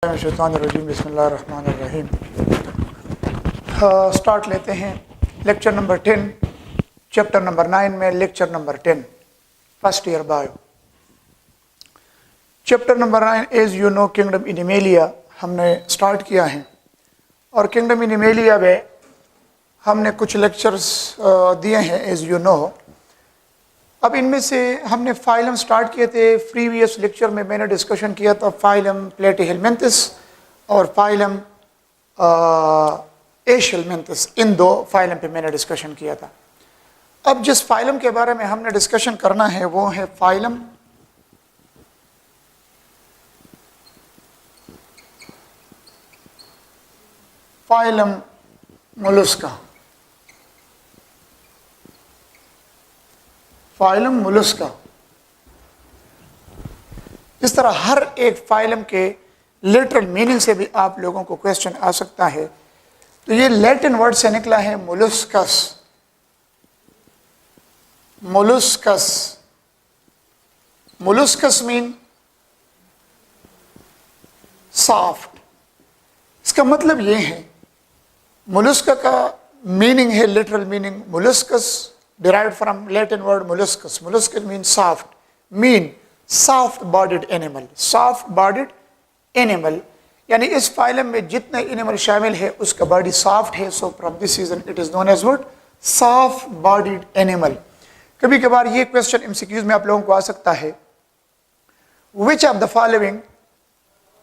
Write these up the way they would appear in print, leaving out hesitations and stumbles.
बिस्मिल्लाहिर्रहमानिर्रहीम। स्टार्ट लेते हैं लेक्चर नंबर 10 चैप्टर नंबर 9 में lecture number 10 first year bio. Chapter number 9 as you know kingdom Animalia हमने start किया है और किंगडम एनिमेलिया में हमने कुछ लेक्चर्स दिए हैं एज यू नो। अब इनमें से हमने फाइलम स्टार्ट किए थे। प्रीवियस लेक्चर में मैंने डिस्कशन किया था फाइलम प्लेटिहेलमिन्थस और फाइलम एशियलमिन्थस, इन दो फाइलम पे मैंने डिस्कशन किया था। अब जिस फाइलम के बारे में हमने डिस्कशन करना है वो है फाइलम मोलस्का। Phylum Mollusca. इस तरह हर एक फाइलम के लिटरल मीनिंग से भी आप लोगों को क्वेश्चन आ सकता है। तो ये लैटिन वर्ड से निकला है molluscs. Molluscs, molluscs mean soft. इसका मतलब ये है, मोलस्का का मीनिंग है, literal meaning molluscs derived from Latin word molluscus. Molluscus means soft, mean soft bodied animal. Soft bodied animal यानी इस फाइलम में जितने एनिमल शामिल है उसका बॉडी सॉफ्ट है। So from this region it is known as what, soft bodied animal. कभी कभार ये क्वेश्चन एमसीक्यूज में आप लोगों को आ सकता है, which of the following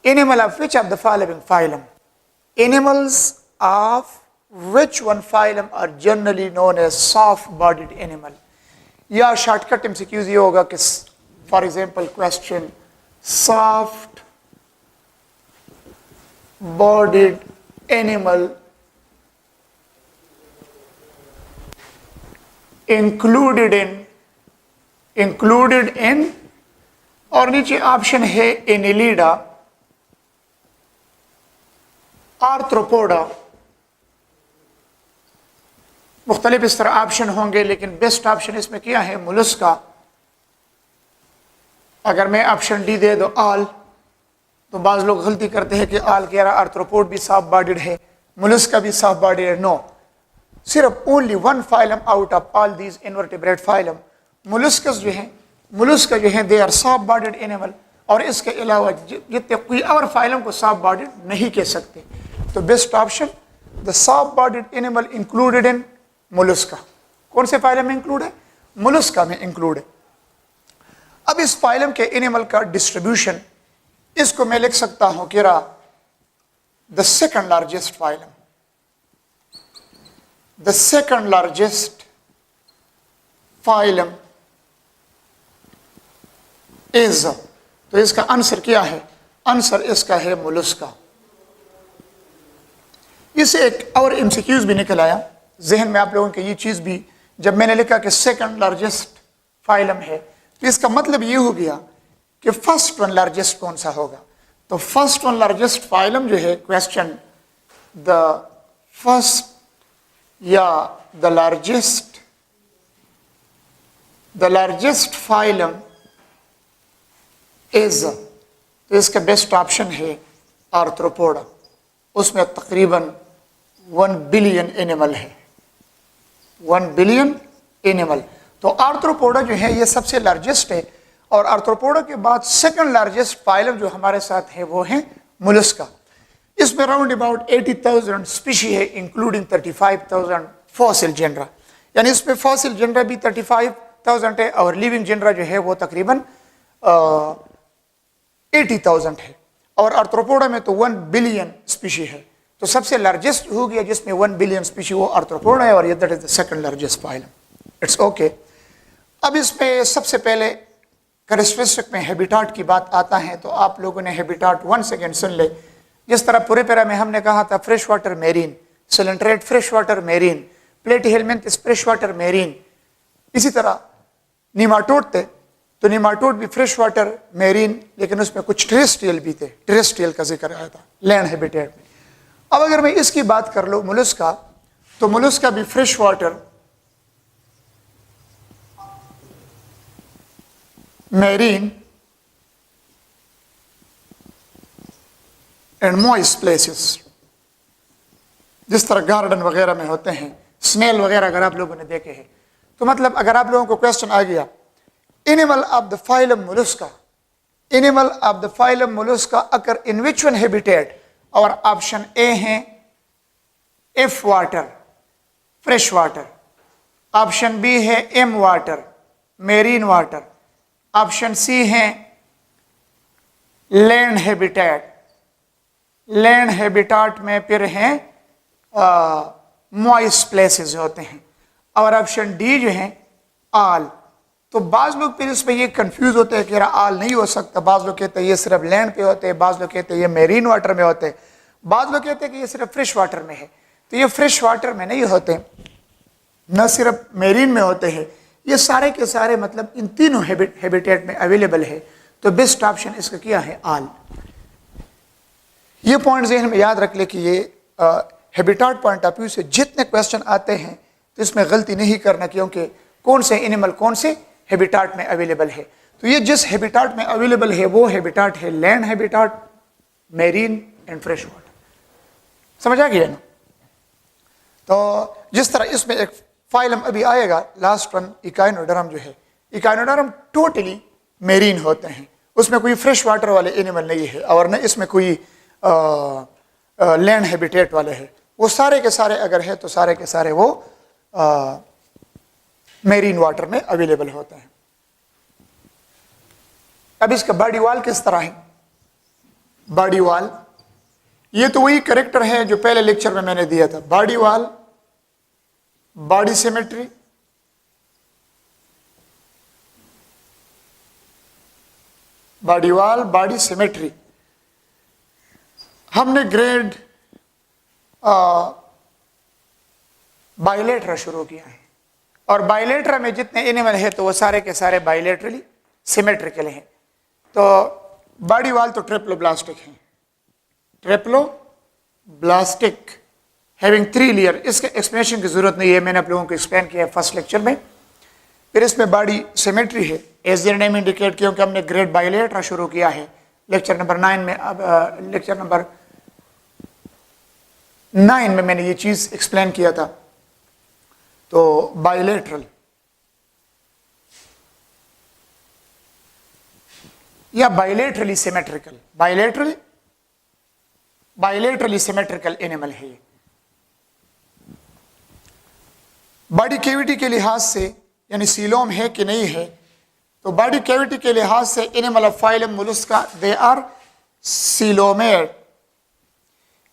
animal of which of the following phylum, animals of which one phylum are generally known as soft bodied animal। या शॉर्टकट एमसीक्यूज ये होगा कि for example question soft bodied animal included in और नीचे option है Annelida, arthropoda. मुख्तलिफ इस तरह ऑप्शन होंगे लेकिन बेस्ट ऑप्शन इसमें क्या है, मोलस्का। अगर मैं ऑप्शन डी दे दो ऑल, तो बाज़ लोग गलती करते हैं कि ऑल कह रहा आर्थ्रोपोड भी सॉफ्ट बॉडीड है, मोलस्का भी सॉफ्ट बॉडीड है। नो, सिर्फ only one phylum out of all these invertebrate phylum, molluscs जो है, मोलस्का जो है they are soft bodied animal. और इसके अलावा जितने कोई और फाइलम को सॉफ्ट बॉडीड नहीं कह सकते। तो best option the soft bodied animal included in Mollusca. कौन से फाइलम में इंक्लूड है, मोलस्का में इंक्लूड है। अब इस फाइलम के एनिमल का डिस्ट्रीब्यूशन, इसको मैं लिख सकता हूं कि the second largest phylum, the second largest phylum is, तो इसका आंसर क्या है, आंसर इसका है मोलस्का। इससे एक और एमसीक्यूज भी निकल आया जहन में आप लोगों की ये चीज़ भी, जब मैंने लिखा कि सेकंड लार्जेस्ट फाइलम है तो इसका मतलब ये हो गया कि फर्स्ट वन लार्जेस्ट कौन सा होगा। तो फर्स्ट वन लार्जेस्ट फाइलम जो है, क्वेश्चन द फर्स्ट या द लार्जेस्ट फाइलम इज, तो इसका बेस्ट ऑप्शन है आर्थ्रोपोडा। उसमें तकरीबन 1 बिलियन एनिमल है, 1 बिलियन एनिमल। तो आर्थ्रोपोडा जो है ये सबसे लार्जेस्ट है और आर्थ्रोपोडा के बाद सेकंड लार्जेस्ट फाइलम जो हमारे साथ है वो है मोलस्का। इसमें राउंड अबाउट 80,000 स्पीशी है इंक्लूडिंग 35,000 फॉसिल जेनरा। यानी इसमें फॉसिल जेनरा भी 35,000 है और लिविंग जेनरा जो है वो तकरीबन 80,000 है। और आर्थ्रोपोडा में तो 1 बिलियन स्पीशी है। तो सबसे लार्जेस्ट हो गया जिसमें 1 बिलियन स्पीशी, वो आर्थ्रोपोडा है और ये that is the second largest phylum. It's okay. अब इसमें सबसे पहले कैरेक्टरिस्टिक में हैबिटाट की बात आता है। तो आप लोगों ने हैबिटाट 1 सेकेंड सुन ले। जिस तरह पूरे पैरा में हमने कहा था fresh water marine, coelenterate fresh water marine, platyhelminthes fresh water marine. इसी तरह नीमाटोड थे, तो नीमाटोड भी फ्रेश वाटर मेरीन, लेकिन उसमें कुछ टेरेस्ट्रियल भी थे, टेरेस्ट्रियल का जिक्र आया था लैंड हैबिटेट में। अब अगर मैं इसकी बात कर लो मोलस्का, तो मोलस्का भी fresh water marine and moist places, जिस तरह गार्डन वगैरह में होते हैं, स्नेल वगैरह अगर आप लोगों ने देखे हैं। तो मतलब अगर आप लोगों को क्वेश्चन आ गया animal of the phylum mollusca, animal of the phylum mollusca occur in which one habitat, और ऑप्शन ए है F water, fresh water, option B है M water, marine water, option C है लैंड हैबिटेट, लैंड हैबिटेट में फिर हैं moist places होते हैं, और ऑप्शन डी जो है आल। तो बाज लोग फिर इसमें ये कंफ्यूज होते हैं कि यार आल नहीं हो सकता, बाज लोग कहते हैं ये सिर्फ लैंड पे होते हैं, बाज लोग कहते हैं ये मेरीन वाटर में होते हैं, बाज लोग कहते हैं कि ये सिर्फ फ्रेश वाटर में है। तो ये फ्रेश वाटर में नहीं होते, न सिर्फ मेरीन में होते हैं, ये सारे के सारे मतलब इन तीनों हैबिटेट में अवेलेबल है। तो बेस्ट ऑप्शन इसका क्या है आल। ये पॉइंट ज़हन में याद रख ले कि ये हैबिटेट पॉइंट ऑफ व्यू से जितने क्वेश्चन आते हैं तो इसमें गलती नहीं करना, क्योंकि कौन से एनिमल कौन से हैबिटेट में अवेलेबल है। तो ये जिस हैबिटेट में अवेलेबल है वो हैबिटेट है land habitat, marine and fresh water. समझ आ गया ना। तो जिस तरह इसमें एक फाइलम अभी आएगा लास्ट वन इकाइनोडर्म जो है, इकाइनोडर्म टोटली मेरीन होते हैं, उसमें कोई फ्रेश वाटर वाले एनिमल नहीं है और न इसमें कोई लैंड हैबिटेट वाले हैं। वो सारे के सारे अगर है तो सारे के सारे वो मेरीन वाटर में अवेलेबल होते हैं। अब इसका बॉडी वॉल किस तरह है, बॉडी वॉल ये तो वही करेक्टर है जो पहले लेक्चर में मैंने दिया था। Body wall, body symmetry, body wall, body symmetry. हमने ग्रेड बाइलेटरा शुरू किया है, और बाइलेटरा में जितने एनिमल है तो वो सारे के सारे बाइलेटरली सिमेट्रिकल हैं। तो बॉडी वॉल तो ट्रिप्लोब्लास्टिक है, ट्रिप्लोब्लास्टिक हैविंग 3 लेयर। इसके एक्सप्लेनेशन की जरूरत नहीं है, मैंने आप लोगों को एक्सप्लेन किया है फर्स्ट लेक्चर में। फिर इसमें बॉडी सिमेट्री है, एज देयर नेम इंडिकेट, क्योंकि हमने ग्रेड बाइलेटरा शुरू किया है लेक्चर नंबर 9 में। अब लेक्चर नंबर 9 में मैंने ये चीज एक्सप्लेन किया था। तो बाइलेटरल या bilaterally symmetrical, bilaterally symmetrical animal है ये। बॉडी कैविटी के लिहाज से यानी सीलोम है कि नहीं है, तो बॉडी कैविटी के लिहाज से animal of phylum Mollusca they are coelomate,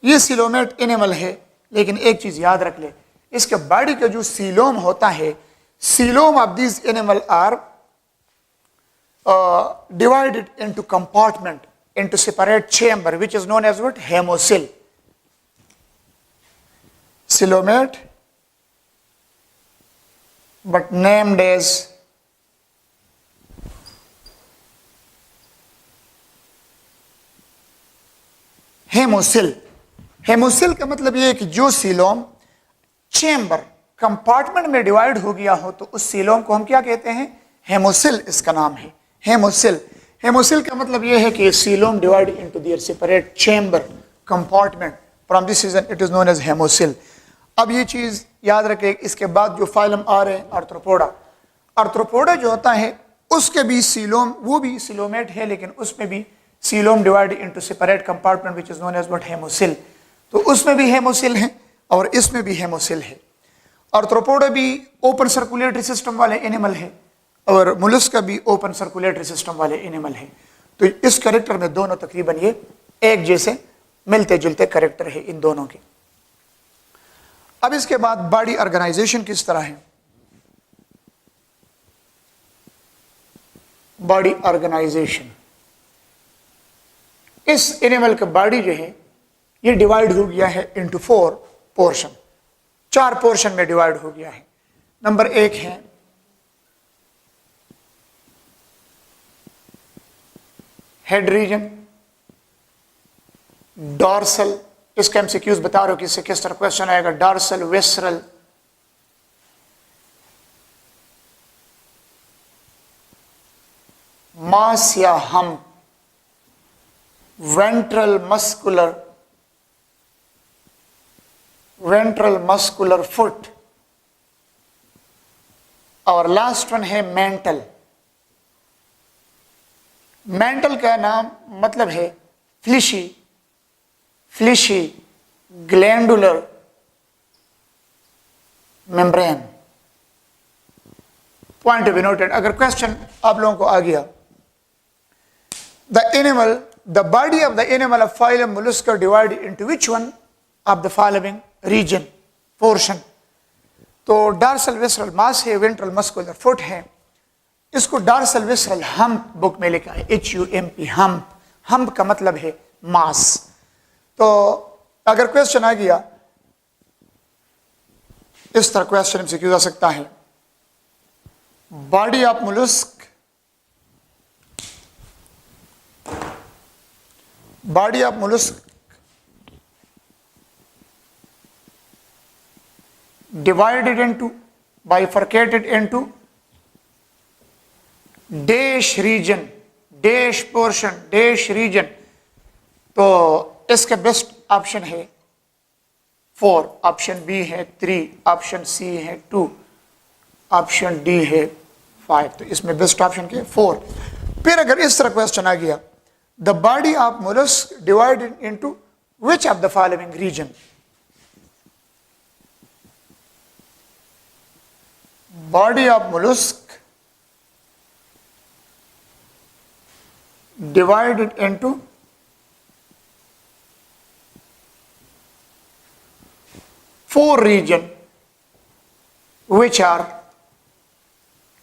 ये सीलोमेट एनिमल है। लेकिन एक चीज याद रख ले, इसके बॉडी का जो सीलोम होता है, coelom of this animal are divided into compartment, into separate chamber, which is known as what? Hemocoel. Coelomate, but named as हेमोसिल। हेमोसिल का मतलब यह है कि जो सीलोम चेम्बर कंपार्टमेंट में डिवाइड हो गया हो तो उस सीलोम को हम क्या कहते हैं? हेमोसिल इसका नाम है, हेमोसिल। हेमोसिल का मतलब यह है कि coelom divide into their separate chamber compartment, from this region it is known as haemocoel. अब ये चीज याद रखें, इसके बाद जो फाइलम आ रहे हैं आर्थ्रोपोडा, आर्थ्रोपोडा जो होता है उसके भी सीलोम, वो भी सीलोमेट है, लेकिन उसमें भी coelom divide into separate compartment which is known as what? Haemocoel. तो उसमें भी हेमोसिल है और इसमें भी हेमोसिल है। आर्थ्रोपोडा भी ओपन सर्कुलेटरी सिस्टम वाले एनिमल है और मोलस्का भी ओपन सर्कुलेटरी सिस्टम वाले एनिमल है। तो इस कैरेक्टर में दोनों तकरीबन ये एक जैसे मिलते जुलते कैरेक्टर है इन दोनों के। अब इसके बाद बॉडी ऑर्गेनाइजेशन किस तरह है? बॉडी ऑर्गेनाइजेशन, इस एनिमल का बॉडी जो है ये डिवाइड हो गया है इनटू 4 पोर्शन, 4 पोर्शन में डिवाइड हो गया है। नंबर 1 है हेड रीजन, डॉर्सल, इसके एमसीक्यूज बता रहे हो कि इससे किस तरह क्वेश्चन आएगा। डॉर्सल, विसरल, मास या हम, वेंट्रल मस्कुलर फुट, और लास्ट वन है मेंटल। मेंटल का नाम मतलब है fleshy glandular membrane. Point to be noted. अगर क्वेश्चन आप लोगों को आ गया, the body of the animal of phylum mollusca divide into which one of the following region portion. तो डार्सल विसरल मास है, वेंट्रल मस्कुलर फुट है, इसको डार्सल विसरल हम्प बुक में लिखा है, HUMP हम्प। हम्प का मतलब है मास। तो अगर क्वेश्चन आ गया, इस तरह क्वेश्चन हमसे क्यों जा सकता है, body of mollusc divided into, bifurcated into dash region, dash portion, dash region। तो इसका बेस्ट ऑप्शन है 4, ऑप्शन बी है 3, ऑप्शन सी है 2, ऑप्शन डी है 5। तो इसमें बेस्ट ऑप्शन क्या है 4। फिर अगर इस तरह क्वेश्चन आ गया, the body of mollusc divided into which of the following region. Body of mollusk divided into 4 region which are,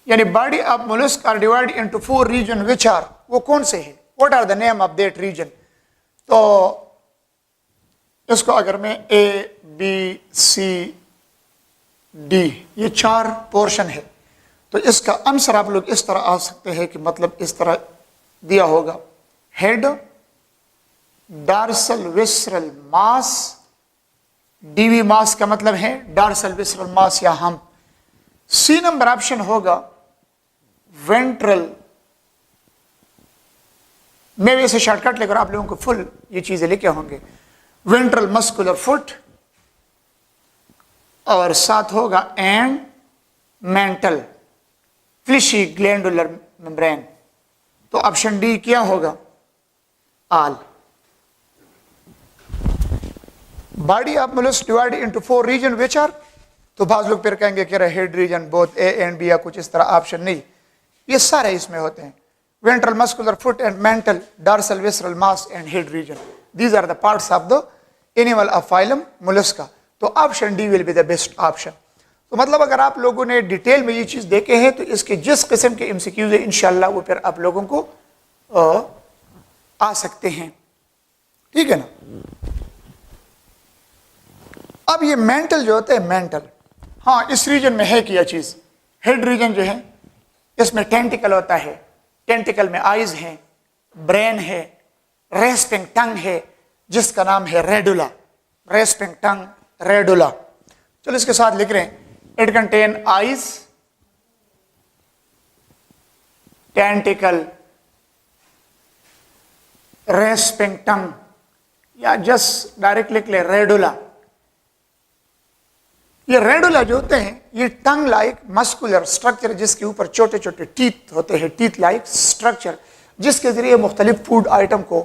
यानी body of mollusk are divided into 4 region which are, वो कौन से हैं, what are the name of that region। तो इसको अगर मैं ABCD ये 4 पोर्शन है, तो इसका आंसर आप लोग इस तरह आ सकते हैं कि मतलब इस तरह दिया होगा, हेड, डार्सल विसरल मास, डीवी मास का मतलब है डार्सल विसरल मास या हम। सी नंबर ऑप्शन होगा वेंट्रल, मैं वैसे शॉर्टकट लेकर आप लोगों को फुल ये चीजें लिखे होंगे, वेंट्रल मस्कुलर फुट, और साथ होगा and mantle fleshy glandular membrane. तो ऑप्शन डी क्या होगा, all. Body of mollusc divide into 4 region which are, तो बाज लोग फिर कहेंगे कि head region both A and B या कुछ इस तरह, ऑप्शन नहीं, ये सारे इसमें होते हैं, ventral muscular foot and mantle, dorsal visceral mass and head region, these are the parts of the animal of phylum mollusca. तो option D will be the best option. तो मतलब अगर आप लोगों ने डिटेल में ये चीज देखे हैं, तो इसके जिस किस्म के एमसीक्यूज है इंशाल्लाह वो फिर आप लोगों को आ सकते हैं, ठीक है ना। अब ये मेंटल जो होते हैं, मेंटल, हाँ इस रीजन में है क्या चीज, हेड रीजन जो है इसमें टेंटिकल होता है, टेंटिकल में आईज हैं, ब्रेन है, रेस्पिंग टंग है जिसका नाम है रेडुला, रेस्पिंग टंग रेडुला। चलो इसके साथ लिख रहे हैं, it contain eyes, tentacle, rasping tongue, या जस्ट डायरेक्ट लिख ले रेडुला। ये रेडुला जो होते हैं ये टंग लाइक मस्कुलर स्ट्रक्चर जिसके ऊपर छोटे छोटे टीथ होते हैं, टीथ लाइक स्ट्रक्चर जिसके जरिए मुख्तलिफ फूड आइटम को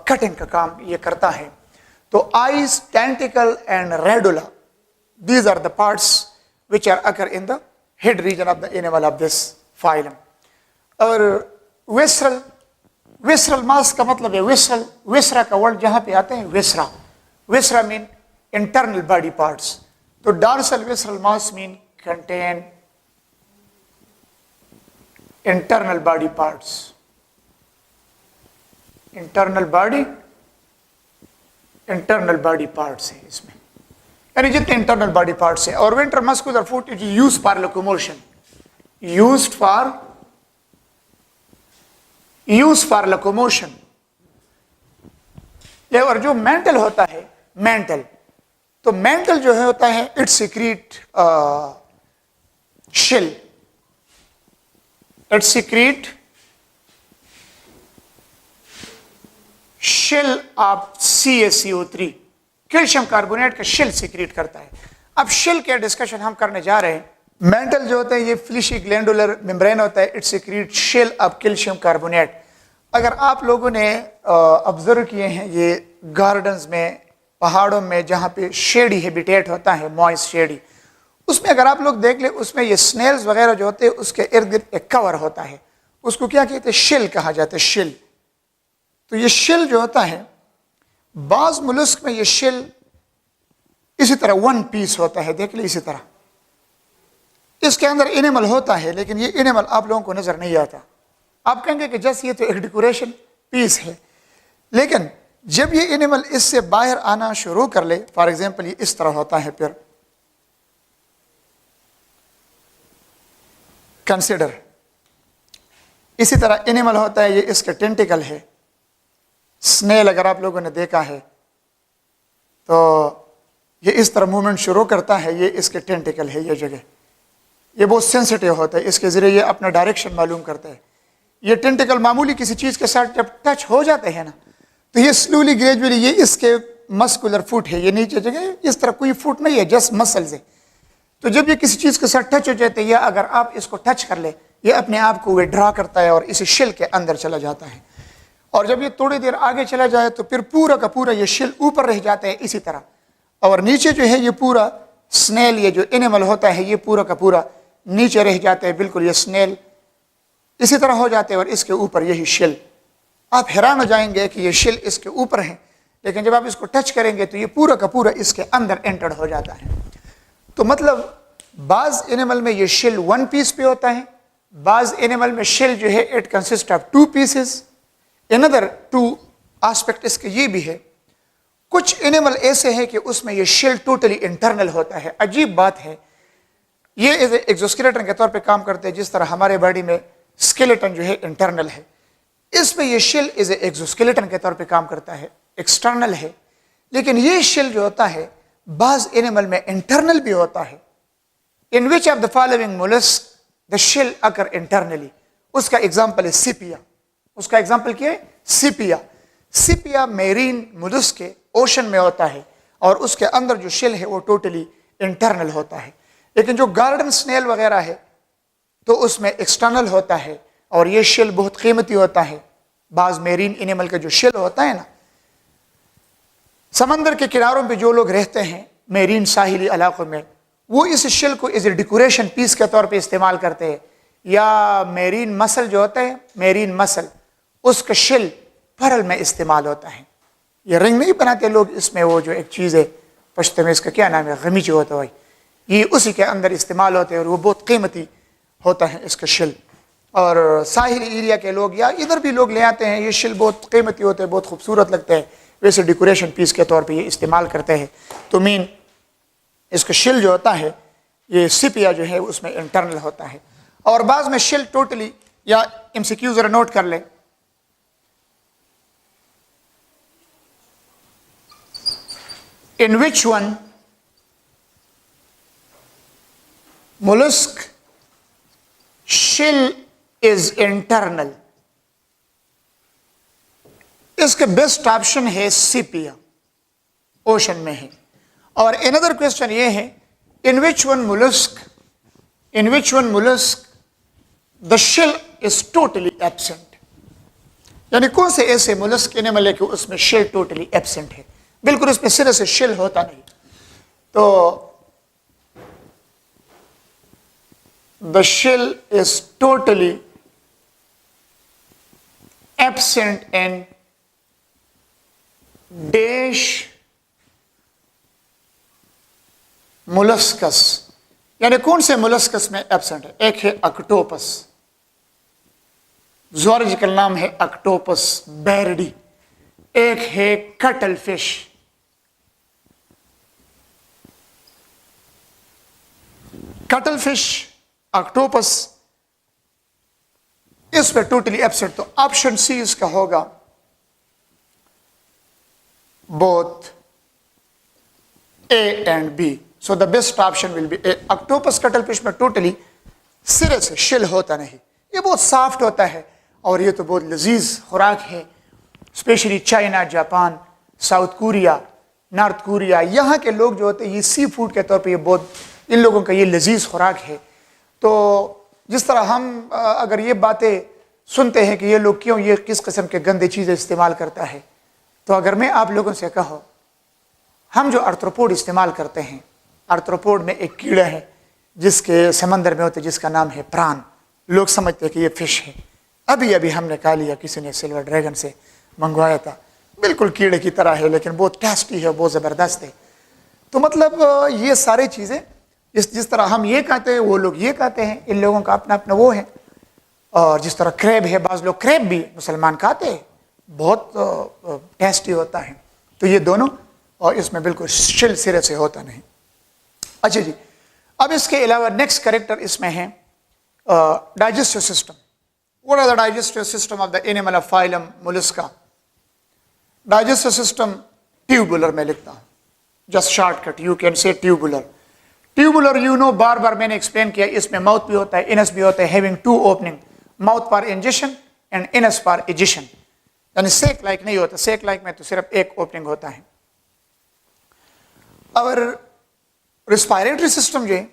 कटिंग का काम ये करता है। तो eyes, tentacle and radula, these are the parts which are occur in the head region of the animal of this phylum। और visceral, visceral mass का मतलब है visceral, viscera का वर्ड जहां पे आते हैं viscera, viscera mean internal body parts। तो dorsal visceral mass mean contain internal body parts, internal body parts है इसमें, यानी जितने इंटरनल बॉडी पार्ट्स है। और ventral muscular foot is used for locomotion, used for locomotion. और जो मेंटल होता है, मेंटल, तो मेंटल जो है होता है it secrete shell, it secrete shell of CaCO3, calcium carbonate का शेल सीक्रेट करता है। अब शेल के डिस्कशन हम करने जा रहे हैं। मेंटल जो होता है ये फ्लिशी ग्लैंडुलर मेम्ब्रेन होता है, it secrete shell of calcium carbonate. अगर आप लोगों ने ऑब्जर्व किए हैं ये गार्डन्स में, पहाड़ों में जहाँ पे शेडी हैबिटेट होता है, मॉइस्ट शेडी, उसमें अगर आप लोग देख ले उसमें ये स्नेल्स वगैरह जो होते हैं उसके इर्द गिर्द एक कवर होता है, उसको क्या कहते हैं, शेल कहा जाता है, शेल। तो ये शेल जो होता है, बाज मुलस्क में ये शेल इसी तरह वन पीस होता है, देख ले इसी तरह। इसके अंदर एनिमल होता है लेकिन ये एनिमल आप लोगों को नजर नहीं आता। आप कहेंगे कि जस्ट ये तो एक डेकोरेशन पीस है, लेकिन जब ये एनिमल इससे बाहर आना शुरू कर ले, फॉर एग्जाम्पल ये इस तरह होता है, फिर कंसिडर इसी तरह एनिमल होता है, ये इसके टेंटिकल है। स्नेल अगर आप लोगों ने देखा है तो ये इस तरह मूवमेंट शुरू करता है, ये इसके टेंटिकल है, ये जगह ये बहुत सेंसिटिव होता है, इसके जरिए ये अपना डायरेक्शन मालूम करता है। ये टेंटिकल मामूली किसी चीज़ के साथ जब टच हो जाते हैं ना, तो ये स्लोली ग्रेजुअली, ये इसके मस्कुलर फुट है, ये नीचे जगह इस तरह कोई फुट नहीं है, जस्ट मसल्स है। तो जब ये किसी चीज़ के साथ टच हो जाते हैं या अगर आप इसको टच कर ले, ये अपने आप को विड्रॉ करता है और इसी शेल के अंदर चला जाता है। और जब ये थोड़ी देर आगे चला जाए तो फिर पूरा का पूरा ये शेल ऊपर रह जाता है इसी तरह, और नीचे जो है ये पूरा स्नेल, ये जो एनिमल होता है ये पूरा का पूरा नीचे रह जाता है, बिल्कुल ये स्नेल इसी तरह हो जाते हैं और इसके ऊपर यही शेल। आप हैरान हो जाएंगे कि ये शेल इसके ऊपर है, लेकिन जब आप इसको टच करेंगे तो ये पूरा का पूरा इसके अंदर एंटर्ड हो जाता है। तो मतलब बाज एनिमल में ये शेल वन पीस पे होता है, बाज एनिमल में शेल जो है it consist of two pieces. Another to aspect इसके ये भी है, कुछ एनिमल ऐसे हैं कि उसमें ये शेल टोटली इंटरनल होता है। अजीब बात है, ये एक्सोस्केलेटन के तौर पे काम करते हैं, जिस तरह हमारे बॉडी में स्केलेटन जो है इंटरनल है, इसमें ये शेल इज एक्सोस्केलेटन के तौर पे काम करता है, एक्सटर्नल है। लेकिन ये शेल जो होता है बाज एनिमल में इंटरनल भी होता है। In which of the following mollusc the shell occur internally? उसका एग्जाम्पल है सिपिया। उसका एग्जाम्पल क्या है? सिपिया। सिपिया मेरीन मोलस्क के ओशन में होता है और उसके अंदर जो शेल है वो टोटली इंटरनल होता है। लेकिन जो गार्डन स्नेल वगैरह है तो उसमें एक्सटर्नल होता है और ये शेल बहुत कीमती होता है। बाज मेरीन एनिमल का जो शेल होता है ना, समंदर के किनारों पे जो लोग रहते हैं मेरीन साहिली इलाकों में, वो इस शेल को एज ए डेकोरेशन पीस के तौर पे इस्तेमाल करते हैं। या मेरीन मसल जो होता है, मेरीन मसल, उसका शेल परल में इस्तेमाल होता है। ये रिंग नहीं बनाते लोग इसमें, वो जो एक चीज़ है पश्ते में इसका क्या नाम है, गमीचे होता है, ये उसी के अंदर इस्तेमाल होते हैं और वो बहुत कीमती होता है इसका शेल। और साहिली एरिया के लोग या इधर भी लोग ले आते हैं, ये शेल बहुत कीमती होते हैं, बहुत खूबसूरत लगते हैं, वैसे डेकोरेशन पीस के तौर पे ये इस्तेमाल करते हैं। तो मीन इसका शेल जो होता है ये सिपिया जो है उसमें इंटरनल होता है। और बाद में शेल टोटली, या एमसीक्यू जरा नोट कर ले, in which one mollusc shell is internal? इसका बेस्ट ऑप्शन है सिपिया, ओशन में है। और अनदर क्वेश्चन ये है, in which one mollusc the shell is totally absent? यानी कौन से ऐसे मोलस्क एनिमल है कि उसमें शेल टोटली एब्सेंट है, बिल्कुल उसमें सिरे से शेल होता नहीं। तो the shell is totally absent in dash molluscs. यानी कौन से मोलस्कस में एब्सेंट है? एक है ऑक्टोपस, ज़ूलॉजिकल नाम है ऑक्टोपस बैरडी। एक है cuttle fish, cuttle fish, octopus, इस पे टोटली एब्सेंट। तो ऑप्शन सी इसका होगा, both A and B. So the best option will be A. Octopus cuttlefish में टोटली सिरे से शेल होता नहीं, ये बहुत सॉफ्ट होता है और ये तो बहुत लजीज खुराक है। Specially China, Japan, south Korea, north Korea, यहाँ के लोग जो होते हैं ये सी फूड के तौर पे ये बहुत, इन लोगों का ये लजीज खुराक है। तो जिस तरह हम अगर ये बातें सुनते हैं कि ये लोग क्यों ये किस किस्म के गंदे चीज़ें इस्तेमाल करता है, तो अगर मैं आप लोगों से कहो, हम जो आर्थ्रोपोड इस्तेमाल करते हैं, आर्थ्रोपोड में एक कीड़ा है जिसके समंदर में होते जिसका नाम है प्राण। लोग समझते हैं कि ये फिश है। अभी अभी हमने खा लिया, किसी ने सिल्वर ड्रैगन से मंगवाया था, बिल्कुल कीड़े की तरह है लेकिन बहुत टेस्टी है, बहुत ज़बरदस्त है। तो मतलब ये सारी चीज़ें जिस तरह हम ये कहते हैं वो लोग ये कहते हैं, इन लोगों का अपना अपना वो है। और जिस तरह क्रेब है, बाज़ लोग क्रेब भी मुसलमान खाते हैं, बहुत टेस्टी होता है। तो ये दोनों, और इसमें बिल्कुल शिल सिरे से होता नहीं। अच्छा जी, अब इसके अलावा नेक्स्ट कैरेक्टर इसमें है digestive system. What are the digestive system of the animal of phylum mollusca? Digestive system tubular में लिखता हूं, just shortcut you can say tubular. Tubular you know, बार बार मैंने एक्सप्लेन किया, इसमें माउथ भी होता है, इनस भी होता है, having two opening, mouth for ingestion and anus for egestion. यानी सेक लाइक नहीं होता, सेक लाइक में तो सिर्फ एक ओपनिंग होता है। और रिस्पायरेटरी सिस्टम जो है,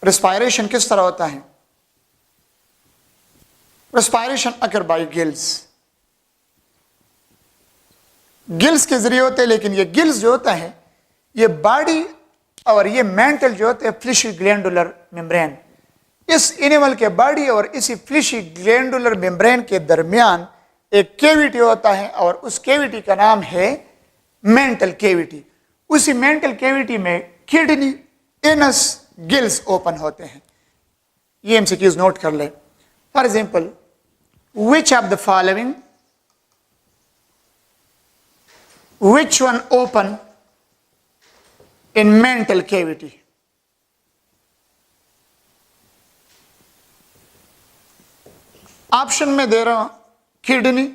रिस्पायरेशन किस तरह होता है? Respiration occur by gills, gills के जरिए होते हैं। लेकिन ये गिल्स जो होता है ये बॉडी और ये मेंटल जो होते हैं फ्लिशी ग्लैंडुलर मेम्ब्रेन, इस एनिमल के बॉडी और इसी फ्लिशी ग्लैंडुलर मेम्ब्रेन के दरमियान एक केविटी होता है और उस केविटी का नाम है मेंटल केविटी। उसी मेंटल केविटी में किडनी, एनस, गिल्स ओपन होते हैं। ये एमसीक्यूज नोट कर लें। For example, which of the following, which one open in mental cavity? Option में दे रहा हूं, kidney,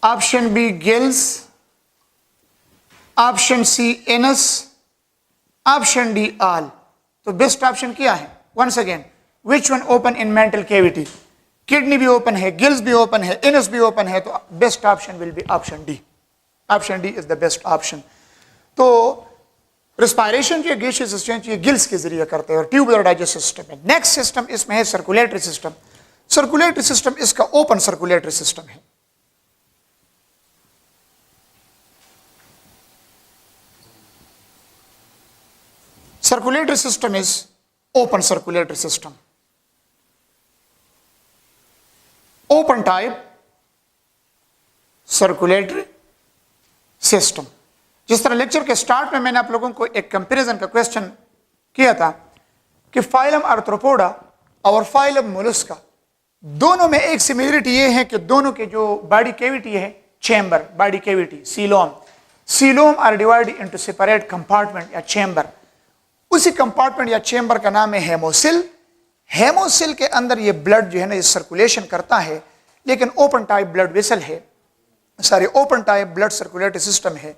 option B gills, option C anus, option D all. तो बेस्ट ऑप्शन क्या है? Once again, which one open in mental cavity? Kidney भी open है, gills भी ओपन है, एनस भी ओपन है, तो best option will be option D. Option D is the best option. तो रिस्पायरेशन जो गैसियस एक्सचेंज ये गिल्स के जरिए करते हैं और ट्यूबुलर डाइजेस्टिव सिस्टम है। नेक्स्ट सिस्टम इसमें है सर्कुलेटरी सिस्टम। सर्कुलेटरी सिस्टम इसका ओपन सर्कुलेटरी सिस्टम है। Circulatory system is open circulatory system. Open type circulatory system. जिस तरह लेक्चर के स्टार्ट में मैंने आप लोगों को एक कंपैरिजन का क्वेश्चन किया था कि फाइलम आर्थ्रोपोडा और फाइलम मोलस्का दोनों में एक सिमिलरिटी ये है कि दोनों के जो बॉडी कैविटी है, chamber, body cavity, coelom are divided into separate compartment या चैम्बर। उसी कंपार्टमेंट या चैम्बर का नाम है हेमोसिल। हेमोसिल के अंदर ये ब्लड जो है ना, ये सर्कुलेशन करता है, लेकिन ओपन टाइप ब्लड वेसल है, open type blood circulatory system है।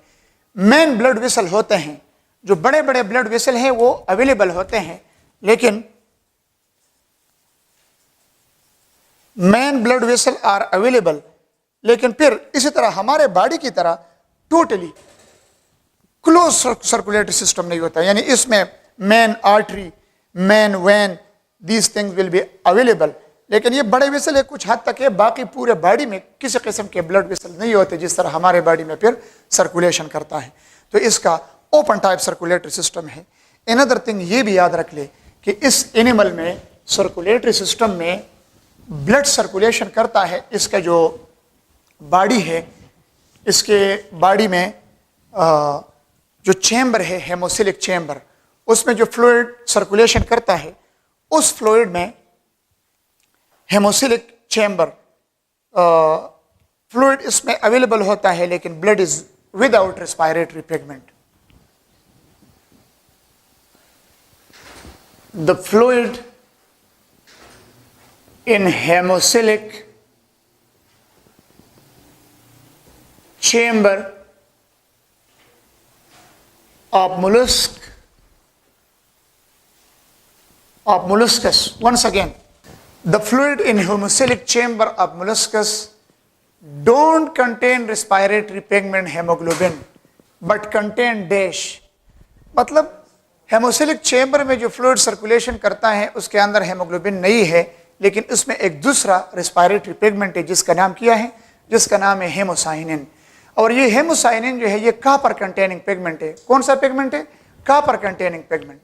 मेन ब्लड वेसल होते हैं, जो बड़े बड़े ब्लड वेसल हैं वो अवेलेबल होते हैं, लेकिन main blood vessel are available, लेकिन फिर इसी तरह हमारे बॉडी की तरह टोटली क्लोज सर्कुलेटरी सिस्टम नहीं होता। यानी इसमें main artery, main vein, these things will be available, लेकिन ये बड़े वेसल है कुछ हद तक है, बाकी पूरे बॉडी में किसी किस्म के ब्लड वेसल नहीं होते जिस तरह हमारे बॉडी में फिर सर्कुलेशन करता है। तो इसका ओपन टाइप सर्कुलेटरी सिस्टम है। अनदर थिंग ये भी याद रख ले कि इस एनिमल में सर्कुलेटरी सिस्टम में ब्लड सर्कुलेशन करता है। इसका जो बॉडी है, इसके बॉडी में जो चैम्बर है, हेमोसिलिक चैम्बर, उसमें जो फ्लूइड सर्कुलेशन करता है, उस फ्लूइड में हेमोसिलिक चैम्बर फ्लूइड इसमें अवेलेबल होता है, लेकिन blood is without respiratory pigment. The fluid in haemocoelic chamber of mollusk of molluscus. Once again, the fluid in hemocoelic chamber of molluscus don't contain respiratory pigment hemoglobin but contain dash. मतलब हेमोसिलिक chamber में जो fluid circulation करता है उसके अंदर haemoglobin नहीं है, लेकिन उसमें एक दूसरा रेस्पिरेटरी पिगमेंट है जिसका नाम क्या है, जिसका नाम है हेमोसाइनिन। और ये हेमोसाइनिन जो है ये कॉपर कंटेनिंग पिगमेंट है। कौन सा पिगमेंट है? Copper containing pigment.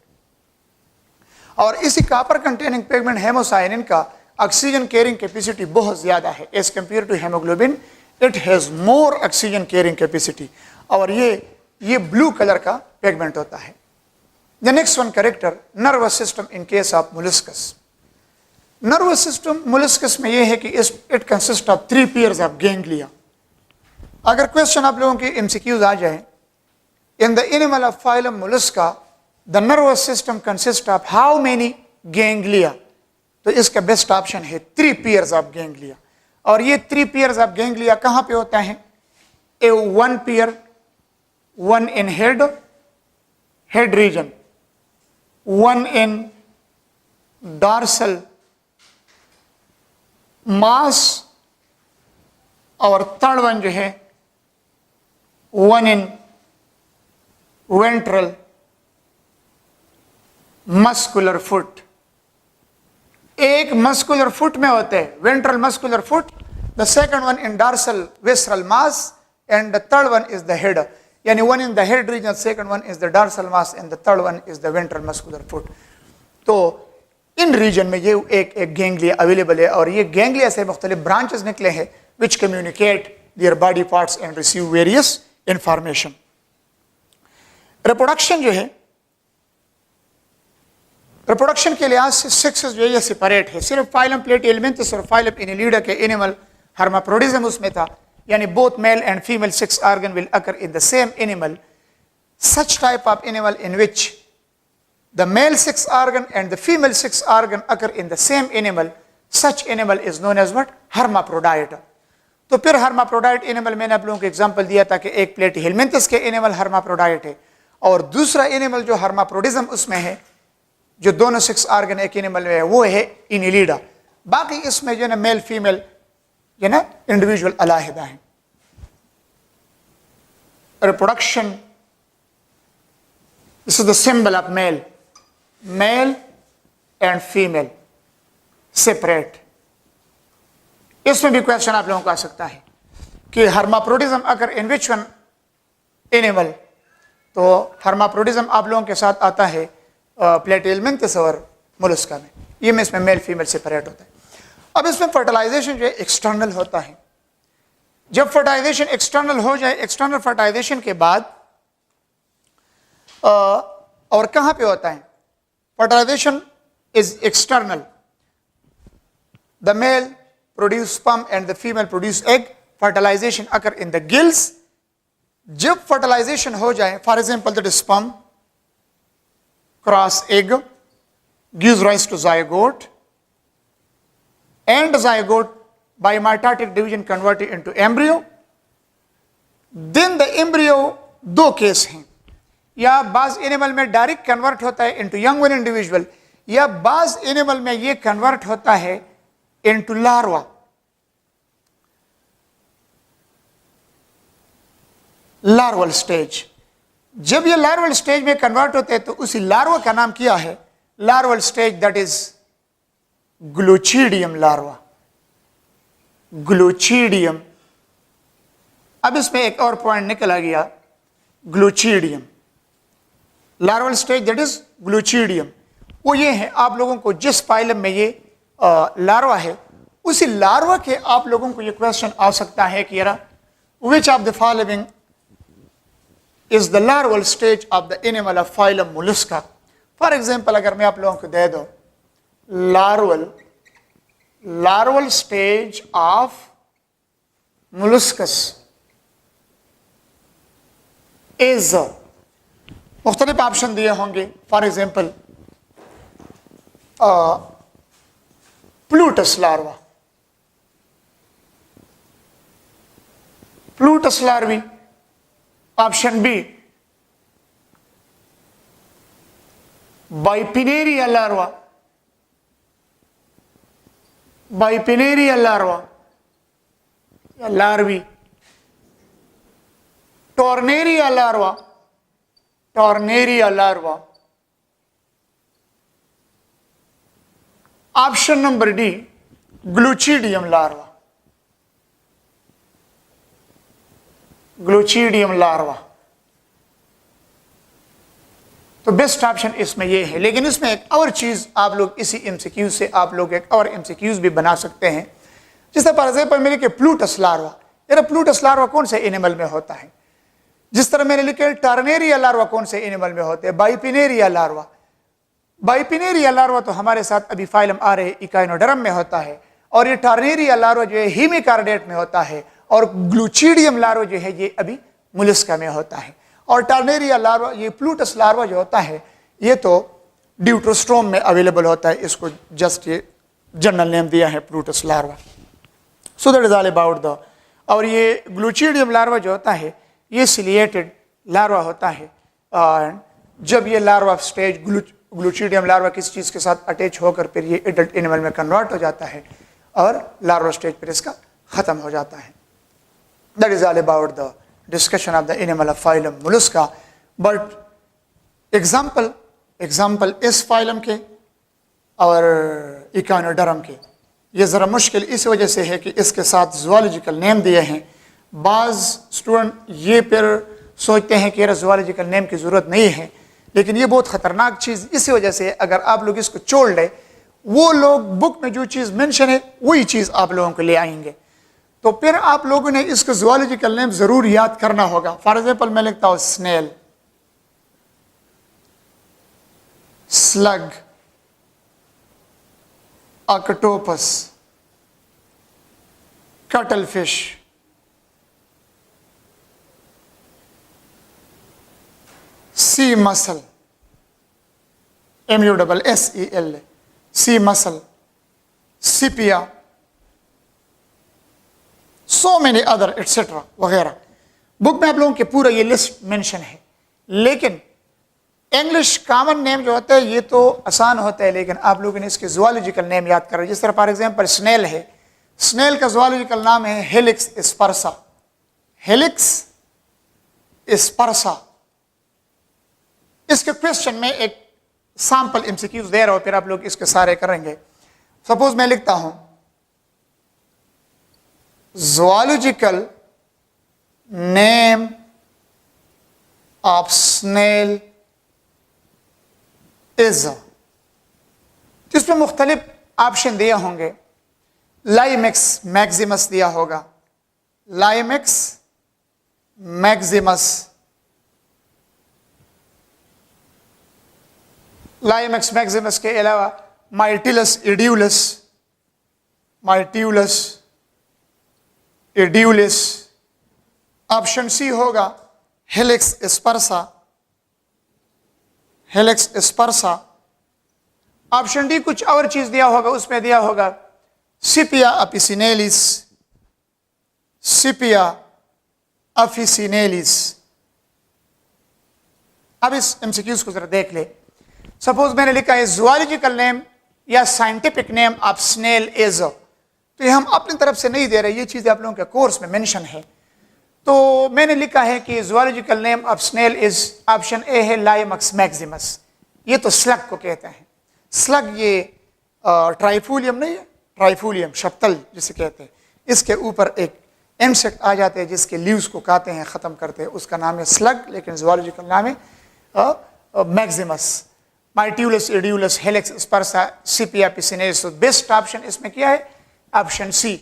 और इसी कॉपर कंटेनिंग पिगमेंट हेमोसाइनिन का ऑक्सीजन कैरिंग कैपेसिटी बहुत ज्यादा है as compare to haemoglobin. It has more oxygen carrying capacity. और ये ब्लू कलर का पिगमेंट होता है। The next one character, nervous system in case of molluscus. Nervous system molluscus में ये है कि it consists of 3 pairs of ganglia. अगर क्वेश्चन आप लोगों की MCQs आ जाए, in the animal of phylum mollusca, the nervous system consists of how many ganglia? तो इसका बेस्ट ऑप्शन है 3 pairs of ganglia. और ये 3 pairs of ganglia कहाँ पे होता है? One pair, one in head region, one in dorsal mass, और थर्ड वन जो है one in ventral muscular foot. एक मस्कुलर फुट में होते हैं, ventral muscular foot, the second one in dorsal visceral mass and the third one is the head. यानी one in the head region, second one is the dorsal mass and the third one is the ventral muscular foot. तो इन reason में ये एक ganglia available है और ये ganglia से मुख्तलिफ ब्रांचेस निकले हैं विच communicate their body parts and receive various information. Reproduction जो है, रिप्रोडक्शन के लिहाज से सेक्सेस जो है ये सेपरेट है. सिर्फ फाइलम प्लेटिहेलमिन्थस और फाइलम एनिलिडा के एनिमल हर्माफ्रोडिज्म उसमें था, यानी both male and female sex organ will occur in the same animal. Such type of animal in which the male sex organ and the female sex organ occur in the same animal, such animal is known as what? Hermaphrodite. तो फिर hermaphrodite animal मैंने आप लोगों को example दिया था कि एक प्लेटिहेलमिन्थस के एनिमल hermaphrodite है और दूसरा एनिमल जो hermaphrodism उसमें है, जो दोनों सेक्स ऑर्गन एक एनिमल में है, वो है इनिलिडा. बाकी इसमें जो ना मेल फीमेल जो ना इंडिविजुअल अलहदा है. Reproduction, this is the symbol of male and female separate. इसमें भी क्वेश्चन आप लोगों को आ सकता है कि hermaphrodism अगर in which one animal, तो hermaphrodism आप लोगों के साथ आता है प्लेटिहेलमिन्थस और मोलस्का में. ये में इसमें मेल फीमेल सेपरेट होता है. अब इसमें फर्टिलाइजेशन जो है एक्सटर्नल होता है. जब फर्टिलाइजेशन एक्सटर्नल हो जाए, एक्सटर्नल फर्टिलाइजेशन के बाद और कहां पे होता है? Fertilisation is external. The male produce sperm and the female produce egg. Fertilisation occur in the gills. जब फर्टिलाइजेशन हो जाए, for example that sperm cross egg gives rise to zygote, and zygote by mitotic division converted into embryo. Then the embryo दो case हैं, या बाज animal में direct convert होता है इनटू यंग वन इंडिविजुअल, या बाज एनिमल में ये कन्वर्ट होता है इनटू लार्वा. Larval stage. जब ये लार्वल स्टेज में कन्वर्ट होते हैं तो उसी लार्वा का नाम क्या है? Larval stage, that is glochidium larva. Glochidium. अब इसमें एक और पॉइंट निकल आ गया, glochidium. Larval stage that is glochidium. वो ये है, आप लोगों को जिस फाइलम में ये लार्वा है, उसी लार्वा के आप लोगों को ये क्वेश्चन आ सकता है कि यार विच of the following is the larval stage of the animal of phylum mollusca. For example, अगर मैं आप लोगों को दे दो larval stage of molluscus is, मुख्तलिफ ऑप्शन दिए होंगे. For example pluteus larva, pluteus larvae. Option B bipinnaria larva, bipinnaria larva या larvae, tornaria larva, tornaria larva. Option number D, glochidium larva, glochidium larva. तो बेस्ट ऑप्शन इसमें यह है। लेकिन इसमें एक और चीज आप लोग इसी एमसीक्यू से आप लोग एक और एमसीक्यूज भी बना सकते हैं। जिस तरह फॉर एग्जाम्पल मैंने लिखे प्लूटस लार्वा, यार प्लूटस लार्वा कौन से एनिमल में होता है। जिस तरह मैंने लिखे टॉर्नेरिया लार्वा कौन से एनिमल में होते हैं, बाइपिनेरिया लार्वा। बाइपिनेरिया लार्वा तो हमारे साथ अभी फाइलम आ रहे इकाइनोडर्म में होता है, और ये टॉर्नेरिया लार्वा जो है हीमिकार्डेट में होता है, और ग्लूचिडियम लार्वा जो है ये अभी मोलस्का में होता है। और टॉर्नेरिया लार्वा, ये प्लूटस लार्वा जो होता है ये तो ड्यूट्रोस्टोम में अवेलेबल होता है, इसको जस्ट ये जनरल नेम दिया है Plutus larva. So that is all about the. और ये ग्लूचिडियम लार्वा जो होता है ये सिलिएटेड लार्वा होता है, और जब ये लार्वा स्टेज ग्लूचिडियम लार्वा किसी चीज़ के साथ अटैच होकर फिर ये एडल्ट एनिमल में कन्वर्ट हो जाता है और लार्वा स्टेज पर इसका ख़त्म हो जाता है। That is all about the discussion of the animal of phylum mollusca। but example इस फाइलम के और इकानोडर्म के ये ज़रा मुश्किल इस वजह से है कि इसके साथ ज़ुआलॉजिकल नेम दिए हैं। बाज़ स्टूडेंट ये फिर सोचते हैं कि ज़ुआलॉजिकल नेम की ज़रूरत नहीं है, लेकिन ये बहुत ख़तरनाक चीज़ इसी वजह से अगर आप लोग इसको छोड़ लें, वो लोग बुक में जो चीज़ मेंशन है वही चीज़ आप लोगों को ले आएंगे, तो फिर आप लोगों ने इसका ज़ुआलॉजिकल नेम ज़रूर याद करना होगा। फॉर एग्जाम्पल मैं लिखता हूँ snail, slug, octopus, cuttlefish, sea mussel, MUSSEL, sea mussel, sepia, so many other etcetera वगैरह। बुक में आप लोगों के पूरा ये लिस्ट मेंशन है, लेकिन इंग्लिश कॉमन नेम जो होता है ये तो आसान होता है, लेकिन आप लोगों ने इसके ज़ुआलॉजिकल नेम याद करें। जिस तरह फॉर एग्जांपल स्नेल है, स्नेल का ज़ुआलॉजिकल नाम है हेलिक्स स्पर्सा, हेलिक्स स्पर्सा। इसके क्वेश्चन में एक सैंपल एमसीक्यूज दे रहा हूं, फिर आप लोग इसके सारे करेंगे। सपोज मैं लिखता हूं zoological name of snail is, जिसमें मुख्तलिफ ऑप्शन दिए होंगे। लाइमेक्स मैक्सिमस दिया होगा, लाइमेक्स मैक्सिमस, लाइमेक्स मैक्सिमस के अलावा माइटिलस एड्यूलस, माइट्यूलस एड्यूलिस। ऑप्शन सी होगा helix aspersa, Helix स्पर्सा। Option D कुछ और चीज दिया होगा, उसमें दिया होगा सिपिया अपिसिनेलिस, सिपिया अफिसिनेलिस। अब इस एमसीक्यूज को जरा देख ले। सपोज मैंने लिखा है ज़ुआलॉजिकल नेम या scientific name of snail is, तो ये हम अपनी तरफ से नहीं दे रहे, ये चीज़ें आप लोगों के कोर्स में मेंशन है। तो मैंने लिखा है कि zoological name of snail is, option A है लाइमेक्स मैक्सिमस। ये तो स्लग को कहते हैं, स्लग ये ट्राइफूलियम नहीं है, ट्राइफूलियम शप्तल जिसे कहते हैं, इसके ऊपर एक इंसेक्ट आ जाते हैं जिसके लीव्स को खाते हैं, ख़त्म करते हैं, उसका नाम है स्लग, लेकिन ज़ुआलॉजिकल नाम है मैक्सिमस। माइट्यूलस एड्यूलस, हेलिक्स स्पर्सा, सिपिया पिसिनेलिस। तो बेस्ट ऑप्शन इसमें क्या है? Option C,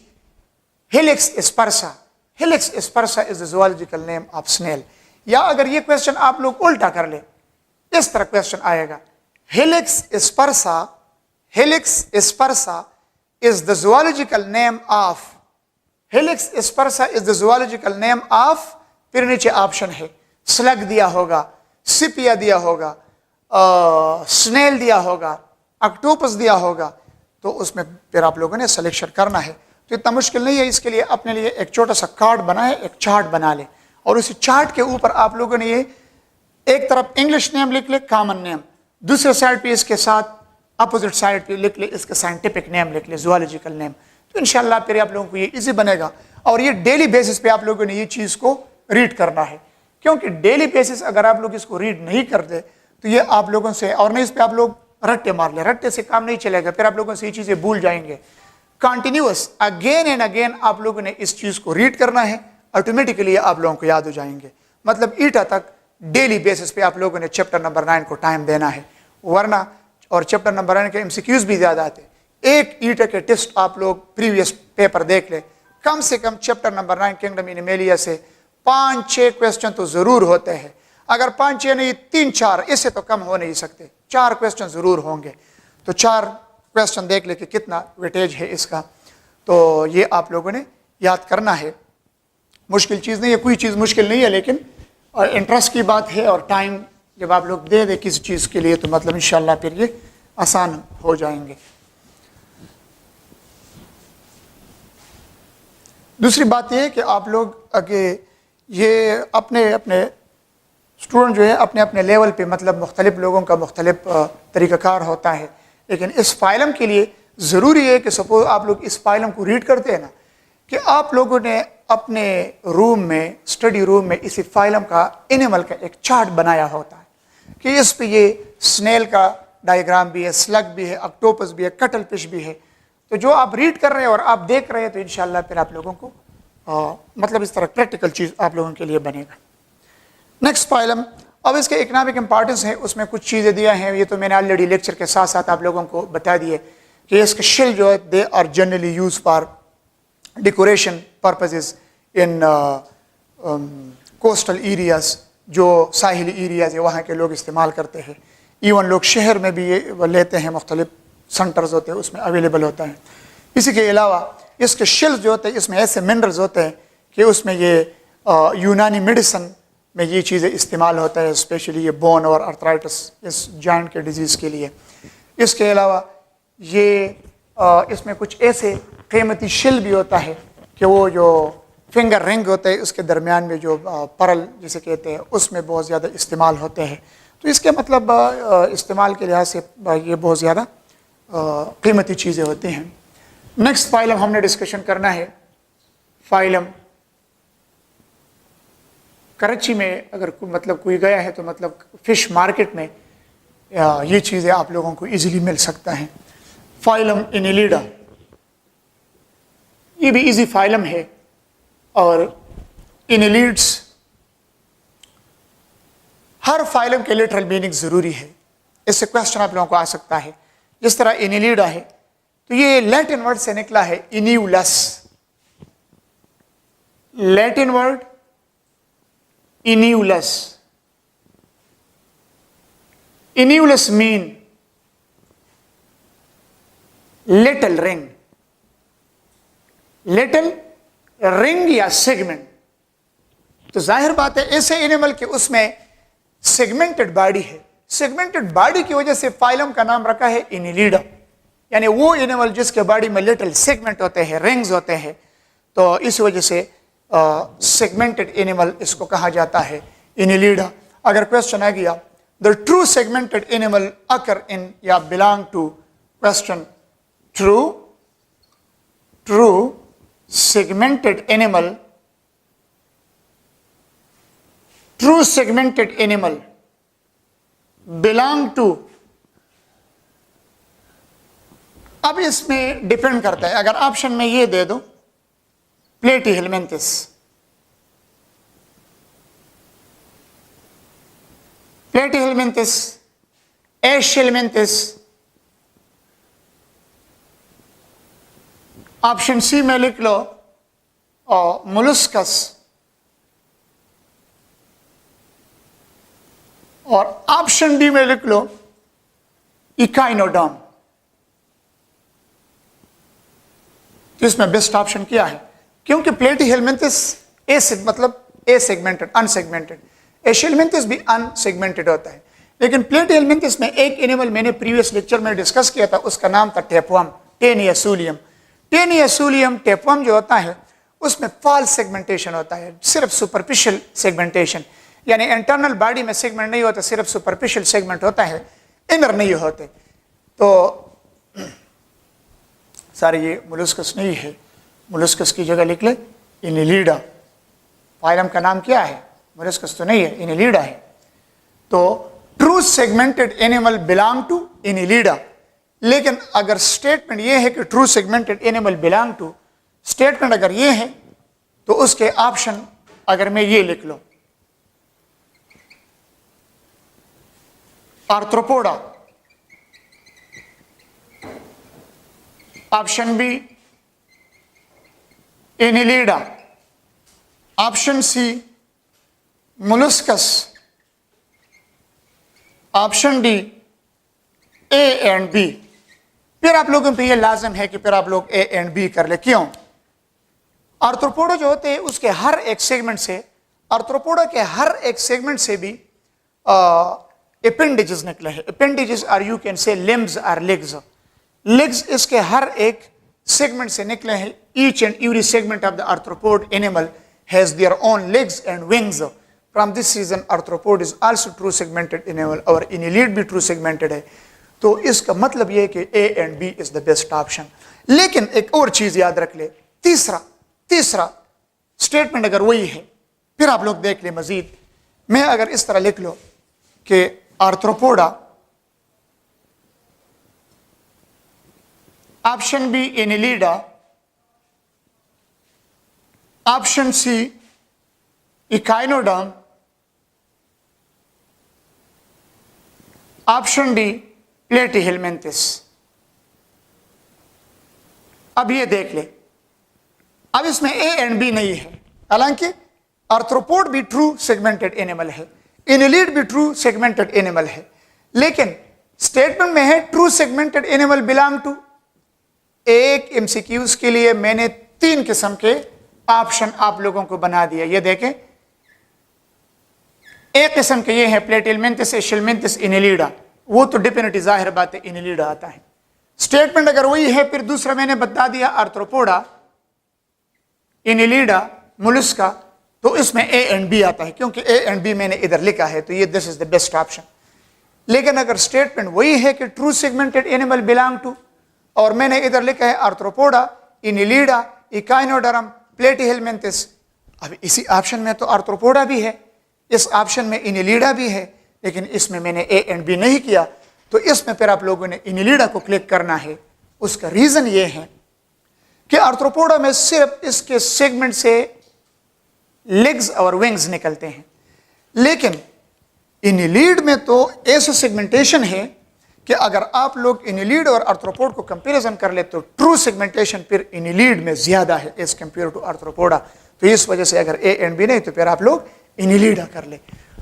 Helix aspersa. Helix aspersa is the zoological name of snail. या अगर ये क्वेश्चन आप लोग उल्टा कर ले, इस तरह क्वेश्चन आएगा, Helix aspersa, Helix aspersa is the zoological name of, Helix aspersa is the zoological name of, फिर नीचे ऑप्शन है, स्लग दिया होगा, सिपिया दिया होगा, स्नेल दिया होगा, ऑक्टोपस दिया होगा, तो उसमें फिर आप लोगों ने सिलेक्शन करना है। तो इतना मुश्किल नहीं है, इसके लिए अपने लिए एक छोटा सा कार्ड बनाए, एक चार्ट बना ले, और उसी चार्ट के ऊपर आप लोगों ने ये एक तरफ इंग्लिश नेम लिख ले, कॉमन नेम, दूसरे साइड पे इसके साथ अपोजिट साइड पे लिख ले, इसका साइंटिफिक नेम लिख ले, जूलॉजिकल नेम। तो इंशाल्लाह फिर आप लोगों को ये इजी बनेगा। और ये डेली बेसिस पे आप लोगों ने ये चीज़ को रीड करना है, क्योंकि डेली बेसिस अगर आप लोग इसको रीड नहीं करते तो ये आप लोगों से, और नहीं इस पर आप लोग रट्टे मार ले, रट्टे से काम नहीं चलेगा, फिर आप लोगों से ये चीज़ें भूल जाएंगे। कंटिन्यूअस अगेन एंड अगेन आप लोगों ने इस चीज़ को रीड करना है, ऑटोमेटिकली आप लोगों को याद हो जाएंगे। मतलब ईटा तक डेली बेसिस पे आप लोगों ने चैप्टर नंबर 9 को टाइम देना है, वरना और चैप्टर नंबर 9 के एमसीक्यूज भी ज़्यादा आते हैं। एक ईटा के टेस्ट आप लोग प्रीवियस पेपर देख ले, कम से कम चैप्टर नंबर 9 किंगडम एनिमलिया से 5-6 क्वेश्चन तो ज़रूर होते हैं। अगर 5-6 नहीं 3-4, इससे तो कम हो नहीं सकते, 4 क्वेश्चन ज़रूर होंगे। तो 4 क्वेश्चन देख ले कि कितना वेटेज है इसका, तो ये आप लोगों ने याद करना है। मुश्किल चीज़ नहीं है, कोई चीज़ मुश्किल नहीं है, लेकिन इंटरेस्ट की बात है, और टाइम जब आप लोग दे दें किसी चीज़ के लिए तो मतलब इंशाल्लाह फिर ये आसान हो जाएंगे। दूसरी बात यह है कि आप लोग आगे ये अपने अपने स्टूडेंट जो है अपने अपने लेवल पे, मतलब मुख्तलिफ लोगों का मुख्तलिफ तरीक़ाकार होता है, लेकिन इस फाइलम के लिए ज़रूरी है कि सपोज आप लोग इस फाइलम को रीड करते हैं ना, कि आप लोगों ने अपने रूम में, स्टडी रूम में इसी फाइलम का एनिमल का एक चार्ट बनाया होता है कि इस पे ये स्नेल का डायग्राम भी है, स्लग भी है, ऑक्टोपस भी है, कटल फिश भी है। तो जो आप रीड कर रहे हैं और आप देख रहे हैं तो इंशाल्लाह फिर आप लोगों को मतलब इस तरह प्रैक्टिकल चीज़ आप लोगों के लिए बनेगा। नेक्स्ट फाइलम, अब इसके इकनॉमिक इंपॉर्टेंस है, उसमें कुछ चीज़ें दिया हैं, ये तो मैंने ऑलरेडी लेक्चर के साथ साथ आप लोगों को बता दिए कि इसके शेल जो है they are generally use for decoration purposes in coastal areas, जो साहिली एरियाज है वहाँ के लोग इस्तेमाल करते हैं। इवन लोग शहर में भी ये लेते हैं, मुख्तलिफ सेंटर्स होते हैं उसमें अवेलेबल होता है। इसी के अलावा इसके शेल्स जो होते हैं इसमें ऐसे मिनरल्स होते हैं कि उसमें ये यूनानी मेडिसिन में ये चीज़ें इस्तेमाल होता है, स्पेशली ये बोन और अर्थराइटिस, इस जॉइंट के डिजीज़ के लिए। इसके अलावा ये इसमें कुछ ऐसे कीमती शिल भी होता है कि वो जो फिंगर रिंग होते हैं उसके दरमियान में जो परल जिसे कहते हैं उसमें बहुत ज़्यादा इस्तेमाल होते हैं। तो इसके मतलब इस्तेमाल के लिहाज से ये बहुत ज़्यादा कीमती चीज़ें होती हैं। नेक्स्ट फाइलम हमने डिस्कशन करना है, फाइलम कराची में अगर मतलब कोई गया है तो मतलब फ़िश मार्केट में ये चीज़ें आप लोगों को इजीली मिल सकता है। फाइलम एनिलिडा, ये भी इजी फाइलम है, और एनिलिड्स, हर फाइलम के लिटरल मीनिंग ज़रूरी है, इससे क्वेश्चन आप लोगों को आ सकता है। जिस तरह एनिलिडा है तो ये लैटिन वर्ड से निकला है annulus, Latin word annulus. Annulus mean little ring, little ring या सेगमेंट। तो जाहिर बात है ऐसे एनिमल के उसमें सेगमेंटेड बॉडी है, सेगमेंटेड बॉडी की वजह से फाइलम का नाम रखा है एनिलिडा, यानी वो एनिमल जिसके बॉडी में लिटिल सेगमेंट होते हैं, रिंग्स होते हैं, तो इस वजह से सेगमेंटेड एनिमल इसको कहा जाता है एनिलिडा। अगर क्वेश्चन आ गया the true segmented animal occur in या belong to, question true segmented animal, true segmented animal belong to, अब इसमें डिपेंड करता है। अगर ऑप्शन में ये दे दो प्लेटीहेलमिन्थिस, प्लेटीहेलमिन्थिस, एशेलमिन्थिस, ऑप्शन सी में लिख लो और मोलस्कस, और ऑप्शन डी में लिख लो इकाइनोडर्म। तो इसमें बेस्ट ऑप्शन क्या है, क्योंकि प्लेटीहेलमिन्थिस मतलब ए सेगमेंटेड, अनसेगमेंटेड, एशेलमिन्थिस भी अनसेगमेंटेड होता है। लेकिन प्लेटीहेलमिन्थिस में एक एनिमल मैंने प्रीवियस लेक्चर में डिस्कस किया था, उसका नाम था टेपवर्म, टेनियासूलियम। टेनियासूलियम टेपवर्म जो होता है उसमें फॉल्स सेगमेंटेशन होता है, सिर्फ सुपरफिशियल सेगमेंटेशन, यानी इंटरनल बॉडी में सेगमेंट नहीं होता, सिर्फ सुपरफिशियल सेगमेंट होता है, इनर नहीं होते। तो सारे ये मोलस्कस नहीं है, मोलस्कस की जगह लिख ले इनिलिडा। फाइलम का नाम क्या है? मोलस्कस तो नहीं है, इनिलिडा है। तो true segmented animal belong to Annelida. लेकिन अगर स्टेटमेंट ये है कि true segmented animal belong to, statement अगर ये है तो उसके ऑप्शन अगर मैं ये लिख लो, Arthropoda, option B Annelida, option C molluscs, option D A and B. फिर आप लोगों पे ये लाजम है कि फिर आप लोग ए एंड बी कर ले। क्यों? आर्थ्रोपोडा जो होते हैं उसके हर एक सेगमेंट से, आर्थ्रोपोडा के हर एक सेगमेंट से भी एपेंडेजेस निकले हैं। Appendages are you can say limbs are legs. Legs इसके हर एक सेगमेंट से निकले हैं। Each and every segment of the arthropod animal has their own legs and wings. From this region arthropod is also true segmented animal और annelid भी true segmented है। तो इसका मतलब यह है कि A and B is the best option. लेकिन एक और चीज याद रख ले, तीसरा स्टेटमेंट अगर वही है, फिर आप लोग देख ले मजीद। मैं अगर इस तरह लिख लो कि Arthropoda, option B Annelida, option C echinoderm, option D Platyhelminthes. अब ये देख ले, अब इसमें ए एंड बी नहीं है। हालांकि आर्थ्रोपोड भी ट्रू सेगमेंटेड एनिमल है, इनिलिड भी ट्रू सेगमेंटेड एनिमल है, लेकिन स्टेटमेंट में है true segmented animal belong to. एक एमसीक्यूज के लिए मैंने 3 किस्म के ऑप्शन आप लोगों को बना दिया। ये देखें, एक किस्म के ये है प्लेटीहेलमिन्थिस, एशेलमिन्थिस, इनिलिडा। वो तो डेफिनेटली जाहिर बात है इनिलिडा आता है। स्टेटमेंट अगर वही है, फिर दूसरा मैंने बता दिया आर्थ्रोपोडा, इनिलिडा, मोलस्का, तो इसमें ए एंड बी आता है, क्योंकि ए एंड बी मैंने इधर लिखा है, तो ये this is the best option. लेकिन अगर स्टेटमेंट वही है कि true segmented animal belong to, और मैंने इधर लिखा है आर्थ्रोपोडा, इनिलिडा, इकाइनोडर्म, प्लेटीहेलमिन्थिस, अब इसी ऑप्शन में तो आर्थ्रोपोडा भी है, इस ऑप्शन में इनिलिडा भी है, लेकिन इसमें मैंने ए एंड बी नहीं किया, तो इसमें फिर आप लोगों ने इनिलिडा को क्लिक करना है। उसका रीजन ये है कि आर्थ्रोपोडा में सिर्फ इसके सेगमेंट से लेग्स और विंग्स निकलते हैं, लेकिन इनिलिड में तो ऐसा सेगमेंटेशन है कि अगर आप लोग इनिलिड और आर्थ्रोपोड को कंपैरिजन कर ले तो ट्रू सेगमेंटेशन फिर इनिलिड में ज्यादा है एज कंपेयर टू आर्थ्रोपोडा। तो इस वजह से अगर ए एंड बी नहीं तो फिर आप लोग इनिलिडा कर ले।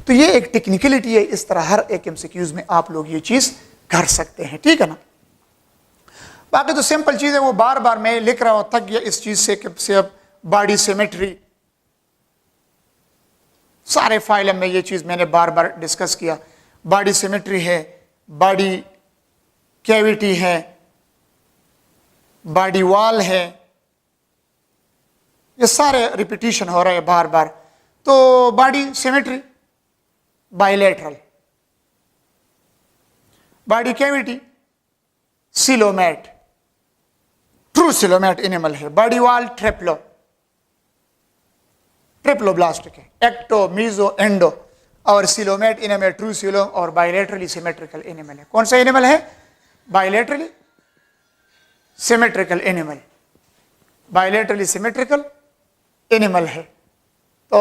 तो ये एक टेक्निकलिटी है, इस तरह हर एक एमसीक्यूज में आप लोग ये चीज कर सकते हैं, ठीक है ना। बाकी तो सिंपल चीज है, वो बार बार मैं लिख रहा हूं, थक गया इस चीज से। अब बॉडी सिमेट्री, सारे फाइल में ये चीज मैंने बार बार डिस्कस किया। बॉडी सिमेट्री है, बॉडी कैविटी है, बॉडी वॉल है, ये सारे रिपीटिशन हो रहे हैं बार बार। तो body symmetry bilateral, body cavity coelomate, true coelomate animal है। बॉडी वॉल ट्रिप्लोब्लास्टिक है, एक्टो, मीजो, एंडो, और सिलोमेट एनिमल ट्रू सिलोम और बाइलेटरली सिमेट्रिकल एनिमल है। कौन सा एनिमल है? Bilaterally symmetrical animal, bilaterally symmetrical animal है। तो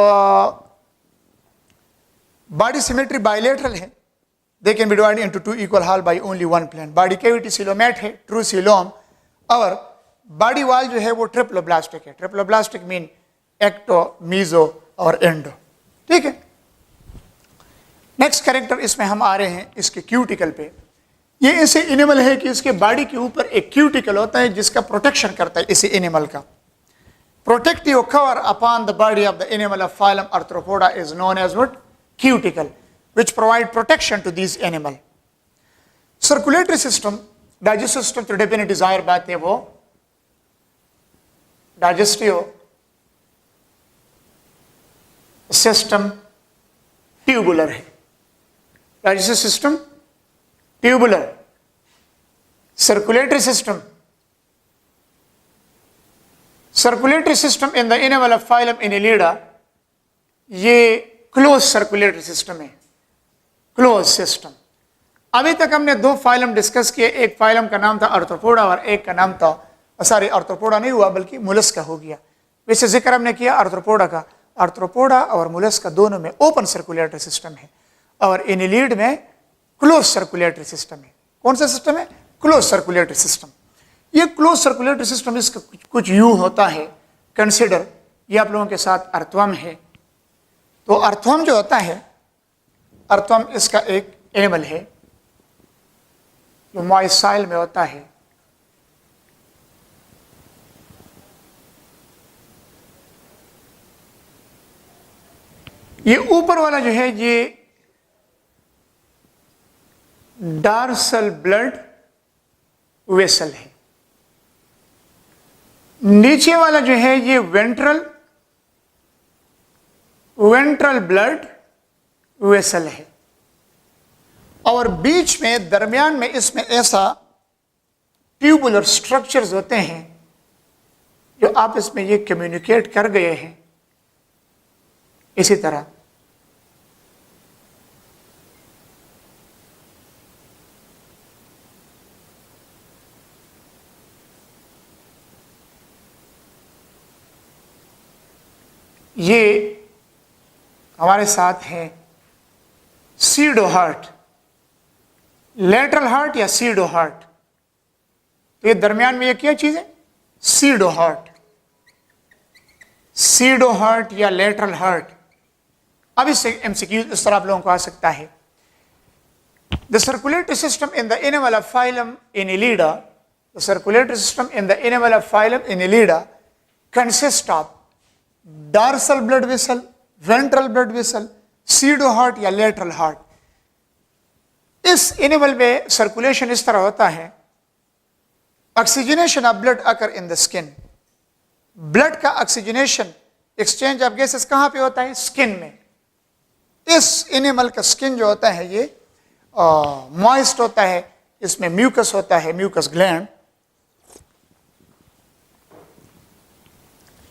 बॉडी सिमेट्री बाइलेटरल है, they can be divided into 2 equal half by only 1 plane. Body cavity coelomate है, ट्रू सिलोम, और बॉडी वॉल जो है वो ट्रिप्लोब्लास्टिक है। ट्रिप्लोब्लास्टिक मीन एक्टो, मीजो और एंडो, ठीक है। नेक्स्ट कैरेक्टर इसमें हम आ रहे हैं इसके क्यूटिकल पे। ये ऐसे एनिमल है कि इसके बॉडी के ऊपर एक क्यूटिकल होता है जिसका प्रोटेक्शन करता है इसी एनिमल का। Protective cover upon the body of the animal of phylum Arthropoda is known as what? Cuticle, which provide protection to these animal. Circulatory system, digestive system तो डेफिनेटली जाहिर बात है वो डाइजेस्टिव सिस्टम ट्यूबुलर है। Digestive system tubular, Circulatory system. Circulatory system in the animal of phylum Annelida, ये close circulatory system है, close system. अभी तक हमने दो फाइलम डिस्कस किए, एक फाइलम का नाम था आर्थ्रोपोडा और एक का नाम था, सॉरी आर्थ्रोपोडा नहीं हुआ बल्कि मोलस्का हो गया। वैसे जिक्र हमने किया आर्थ्रोपोडा का। आर्थ्रोपोडा और मोलस्का दोनों में ओपन सर्कुलेटरी सिस्टम है और एनिलीड में क्लोज सर्कुलेटरी सिस्टम है। कौन सा सिस्टम है? Close circulatory system. ये क्लोज सर्कुलेटरी सिस्टम इसका कुछ यूं होता है, कंसिडर, ये आप लोगों के साथ अर्थवम है। तो अर्थवम जो होता है, अर्थवम इसका एक एनिमल है जो मॉइस्ट सॉइल में होता है। ये ऊपर वाला जो है ये डार्सल ब्लड वेसल है, नीचे वाला जो है ये वेंट्रल ब्लड वेसल है, और बीच में दरमियान में इसमें ऐसा ट्यूबुलर स्ट्रक्चर्स होते हैं जो आपस में ये कम्युनिकेट कर गए हैं। इसी तरह ये हमारे साथ है सीडो हार्ट, लेटरल हार्ट या सीडो हार्ट। तो ये दरमियान में ये क्या चीज है? सीडो हार्ट, सीडो हार्ट या लेटरल हार्ट। अब इससे एमसीक्यू इस तरह आप लोगों को आ सकता है। The circulatory system in the animal of phylum Annelida, the circulatory system in the animal of phylum Annelida consist of dorsal blood vessel, ventral blood vessel, pseudo heart या लेटरल हार्ट। इस एनिमल में circulation इस तरह होता है, oxygenation of blood occur in the skin. Blood का oxygenation, exchange of gases कहां पे होता है? स्किन में। इस एनिमल का स्किन जो होता है ये मॉइस्ट होता है, इसमें म्यूकस होता है, म्यूकस ग्लैंड।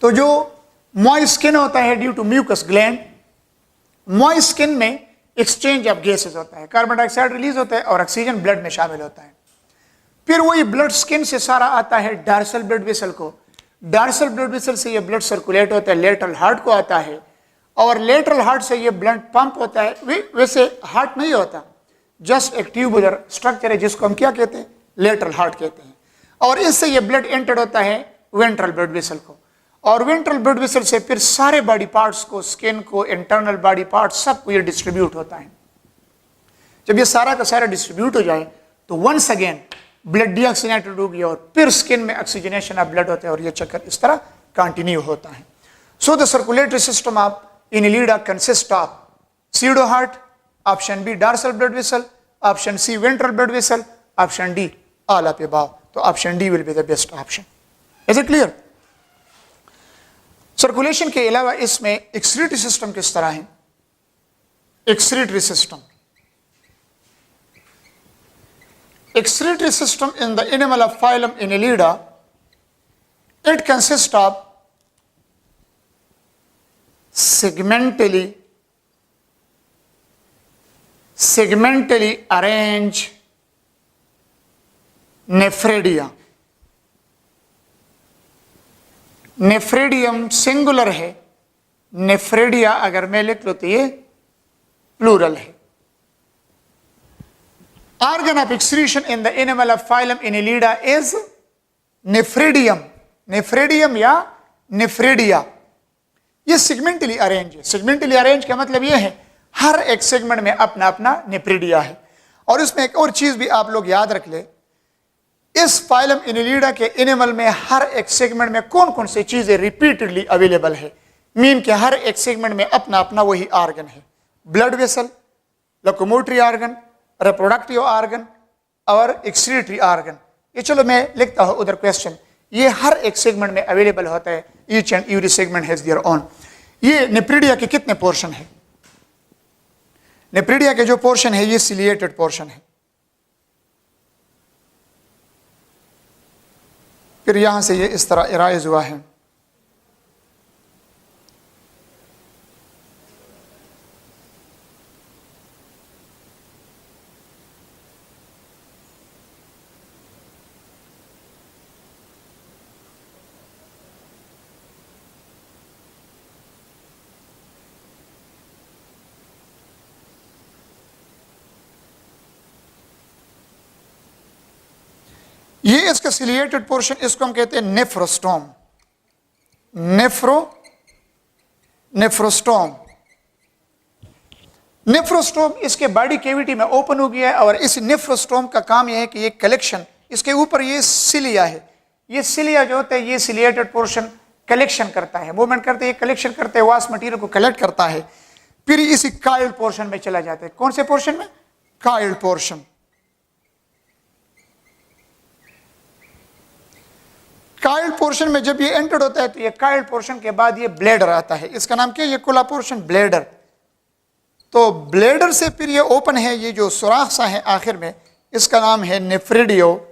तो जो मॉइस्ट स्किन होता है due to mucus gland, moist skin में एक्सचेंज ऑफ गैसेस होता है, कार्बन डाइऑक्साइड रिलीज होता है और ऑक्सीजन ब्लड में शामिल होता है। फिर वही ब्लड स्किन से सारा आता है डार्सल ब्लड वेसल को, डार्सल ब्लड वेसल से ये ब्लड सर्कुलेट होता है, लेटरल हार्ट को आता है, और लेटरल हार्ट से ये ब्लड पंप होता है। वैसे हार्ट नहीं होता, जस्ट एक ट्यूबुलर स्ट्रक्चर है जिसको हम क्या कहते हैं? लेटरल हार्ट कहते हैं। और इससे ये ब्लड एंटर होता है वेंट्रल ब्लड वेसल को, और वेंट्रल ब्लड वेसल से फिर सारे बॉडी पार्ट्स को, स्किन को, इंटरनल बॉडी पार्ट्स सबको ये डिस्ट्रीब्यूट होता है। जब ये सारा का सारा डिस्ट्रीब्यूट हो जाए तो वंस अगेन ब्लड डीऑक्सीजनेटेड होगी और फिर स्किन में ऑक्सीजनेशन ऑफ ब्लड होता है और ये चक्कर इस तरह कंटिन्यू होता है। So the circulatory system of Annelida consists of pseudo heart, option B dorsal blood vessel, option C ventral blood vessel, option D all of above. So option D will be the best option. Is it clear? Circulation के अलावा इसमें excretory system किस तरह है? Excretory system, excretory system in the animal of phylum Annelida, it consists of segmentally arranged nephridia. Nephridium singular है, nephridia अगर मैं लिख लो तो ये प्लूरल है। Organ of excretion in the animal of phylum Annelida is nephridium, nephridium या nephridia। ये segmentally arrange है। सेगमेंटली अरेंज का मतलब ये है हर एक सेगमेंट में अपना अपना नेफ्रिडिया है। और इसमें एक और चीज भी आप लोग याद रख ले, इस फाइलम Annelida के एनिमल में हर एक सेगमेंट में कौन कौन सी चीजें रिपीटेडली अवेलेबल है। मीन के हर एक सेगमेंट में अपना अपना वही ऑर्गन है, blood vessel, locomotory organ, reproductive organ और एक्सक्रीटरी ऑर्गन। ये चलो मैं लिखता हूं उधर क्वेश्चन, ये हर एक सेगमेंट में अवेलेबल होता है। Each and every segment has their own. ये नेफ्रिडिया के कितने पोर्शन है? नेफ्रिडिया के जो पोर्शन है ये सिलिएटेड पोर्शन है। फिर यहां से ये इस तरह इराइज हुआ है। ये इसका सिलिएटेड पोर्शन, इसको हम कहते हैं नेफ्रोस्टोम। नेफ्रोस्टोम इसके बॉडी कैविटी में ओपन हो गया है, और इस नेफ्रोस्टोम का काम यह है कि ये कलेक्शन, इसके ऊपर ये सिलिया है, ये सिलिया जो होता है ये सिलिएटेड पोर्शन कलेक्शन करता है, मूवमेंट करते हैं, कलेक्शन करते हैं, वास्ट मटेरियल को कलेक्ट करता है, फिर इसी काइल्ड पोर्शन में चला जाता है। कौन से पोर्शन में? काइल्ड पोर्शन। काइल्ड पोर्शन में जब ये एंटर्ड होता है तो ये काइल्ड पोर्शन के बाद ये ब्लेडर आता है। इसका नाम क्या है? ये खुला पोर्शन ब्लेडर। तो ब्लेडर से फिर ये ओपन है, ये जो सुराख सा है आखिर में, इसका नाम है nephridiopore.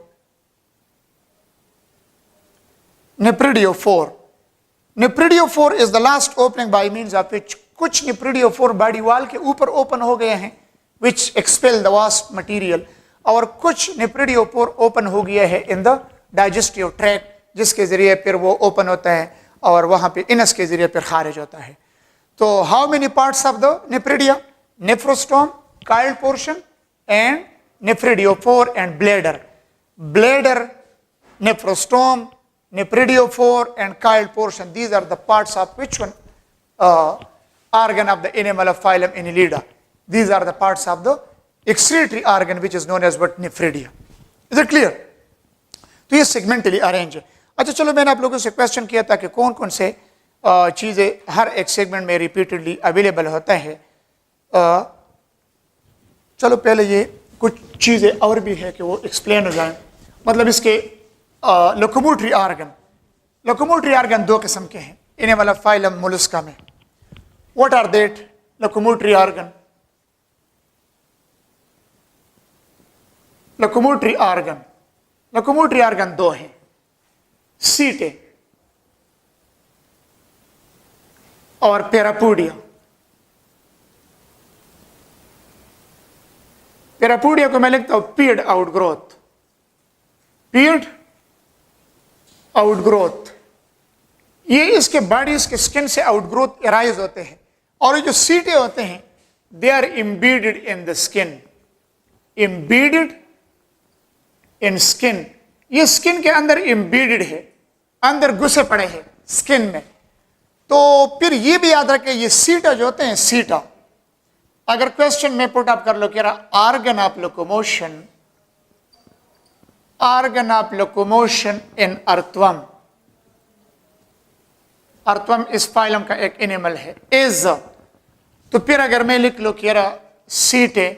Nephridiopore is the last opening by means of which कुछ नेफ्रिडियोफोर बॉडी वॉल के ऊपर ओपन हो गए हैं, विच एक्सपेल द वास्ट मटीरियल, और कुछ नेफ्रिडियोफोर ओपन हो गया है इन द डाइजेस्टिव ट्रैक्ट, जिसके जरिए फिर वो ओपन होता है और वहां पे इनस के जरिए फिर खारिज होता है। तो how many parts of the nephridia? Nephrostome, coiled portion and nephridiopore and bladder. Bladder, nephrostome, nephridiophore and coiled portion, these are the parts of which one organ of the animal of phylum Annelida. These are the parts of the excretory organ which is known as what? Nephridia. Is it clear? तो ये segmentally arranged है। अच्छा चलो, मैंने आप लोगों से question किया था कि कौन कौन से चीज़ें हर एक सेगमेंट में रिपीटेडली अवेलेबल होता है। चलो पहले ये कुछ चीज़ें और भी है कि वो एक्सप्लेन हो जाए। मतलब इसके लोकोमोटरी ऑर्गन दो किस्म के हैं एनिमल ऑफ फाइलम मोलस्का में। What are that locomotory organ? Locomotory organ दो हैं, सीटे और पेरापोडिया। पेरापोडिया को मैं लिखता हूं पीड आउटग्रोथ। ये इसके बॉडी, इसके स्किन से आउटग्रोथ एराइज होते हैं, और ये जो सीटे होते हैं they are embedded in the skin. Embedded in skin, ये स्किन के अंदर एम्बेडेड है, अंदर घुसे पड़े हैं स्किन में। तो फिर ये भी याद रखें, ये सीटा जो होते हैं, सीटा, अगर क्वेश्चन में पुट अप कर लो कि organ of locomotion in earthworm. Earthworm इस फाइलम का एक एनिमल है, इज, तो फिर अगर मैं लिख लो कि सीटे,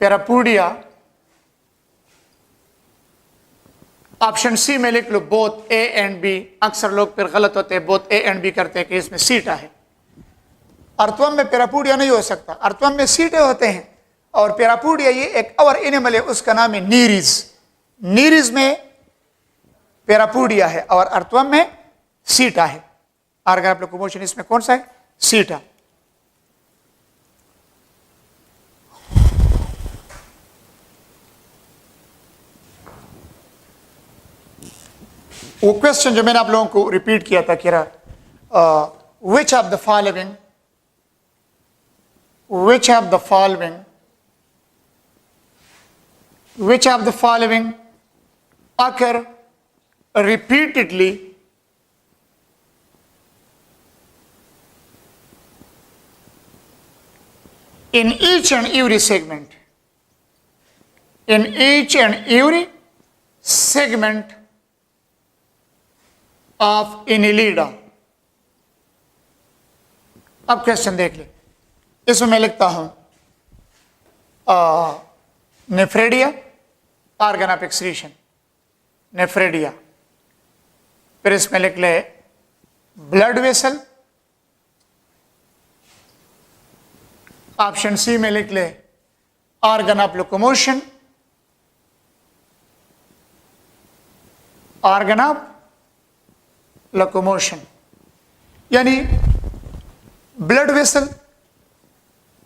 पेरापोडिया, ऑप्शन सी में लिख लो बोथ ए एंड बी। अक्सर लोग फिर गलत होते हैं, बोथ ए एंड बी करते हैं कि इसमें सीटा है। अर्थवम में पेरापोडिया नहीं हो सकता, अर्थवम में सीटे होते हैं, और पेरापोडिया ये एक और एनिमल है, उसका नाम है नीरीज। नीरीज में पेरापोडिया है और अर्थवम में सीटा है। ऑर्गन ऑफ लोकोमोशन इसमें कौन सा है? सीटा। वो क्वेश्चन जो मैंने आप लोगों को रिपीट किया था कि which of the following occur repeatedly in each and every segment? In each and every segment of Annelida. अब क्वेश्चन देख ले, इसमें मैं लिखता हूं nephridia, organ of excretion, nephridia. फिर इसमें लिख ले ब्लड वेसल, ऑप्शन सी में लिख ले organ of locomotion, organ of locomotion, यानी blood vessel,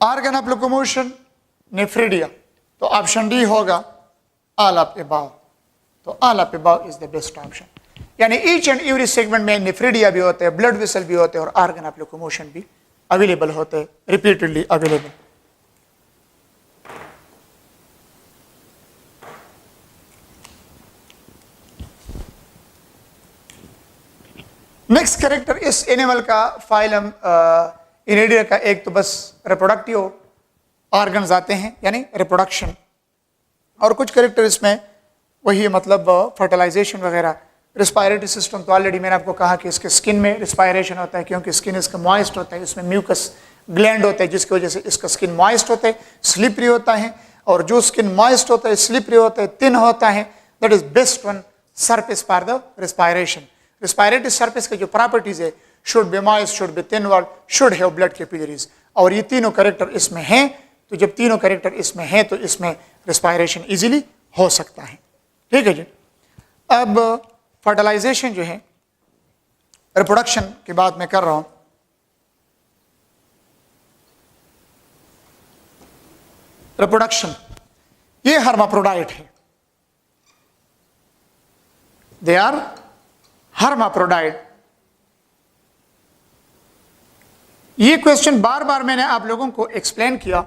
organ of locomotion, nephridia. तो ऑप्शन डी होगा ऑल ऑफ अबव। तो all of above is the best option. यानी ईच एंड एवरी सेगमेंट में nephridia भी होते हैं, ब्लड वेसल भी होते हैं और ऑर्गन ऑफ लोकोमोशन भी अवेलेबल होते हैं, रिपीटेडली अवेलेबल। नेक्स्ट कैरेक्टर इस एनिमल का, फाइलम इनिडिया का, एक तो बस रिप्रोडक्टिव ऑर्गन्स आते हैं यानी रिप्रोडक्शन, और कुछ कैरेक्टर इसमें वही मतलब फर्टिलाइजेशन वगैरह। रिस्पायरेटरी सिस्टम तो ऑलरेडी मैंने आपको कहा कि इसके स्किन में रिस्पायरेशन होता है, क्योंकि स्किन इसका मॉइस्ट होता है, इसमें म्यूकस ग्लैंड होता है, जिसकी वजह से इसका स्किन मॉइस्ट होता है, स्लिपरी होता है। और जो स्किन मॉइस्ट होता है, स्लिपरी होता है, थिन होता है, that is best one surface for the respiration. Respiratory surface की जो प्रॉपर्टीज है, should be moist, should be thin wall, should have blood capillaries, और ये तीनों कैरेक्टर इसमें हैं। तो जब तीनों कैरेक्टर इसमें हैं तो इसमें रिस्पायरेशन इजीली हो सकता है। ठीक है जी। अब फर्टिलाइजेशन जो है, रिप्रोडक्शन की बात मैं कर रहा हूं। रिप्रोडक्शन, ये हर्माफ्रोडाइट है, दे आर हर्माफ्रोडाइट। ये क्वेश्चन बार बार मैंने आप लोगों को एक्सप्लेन किया।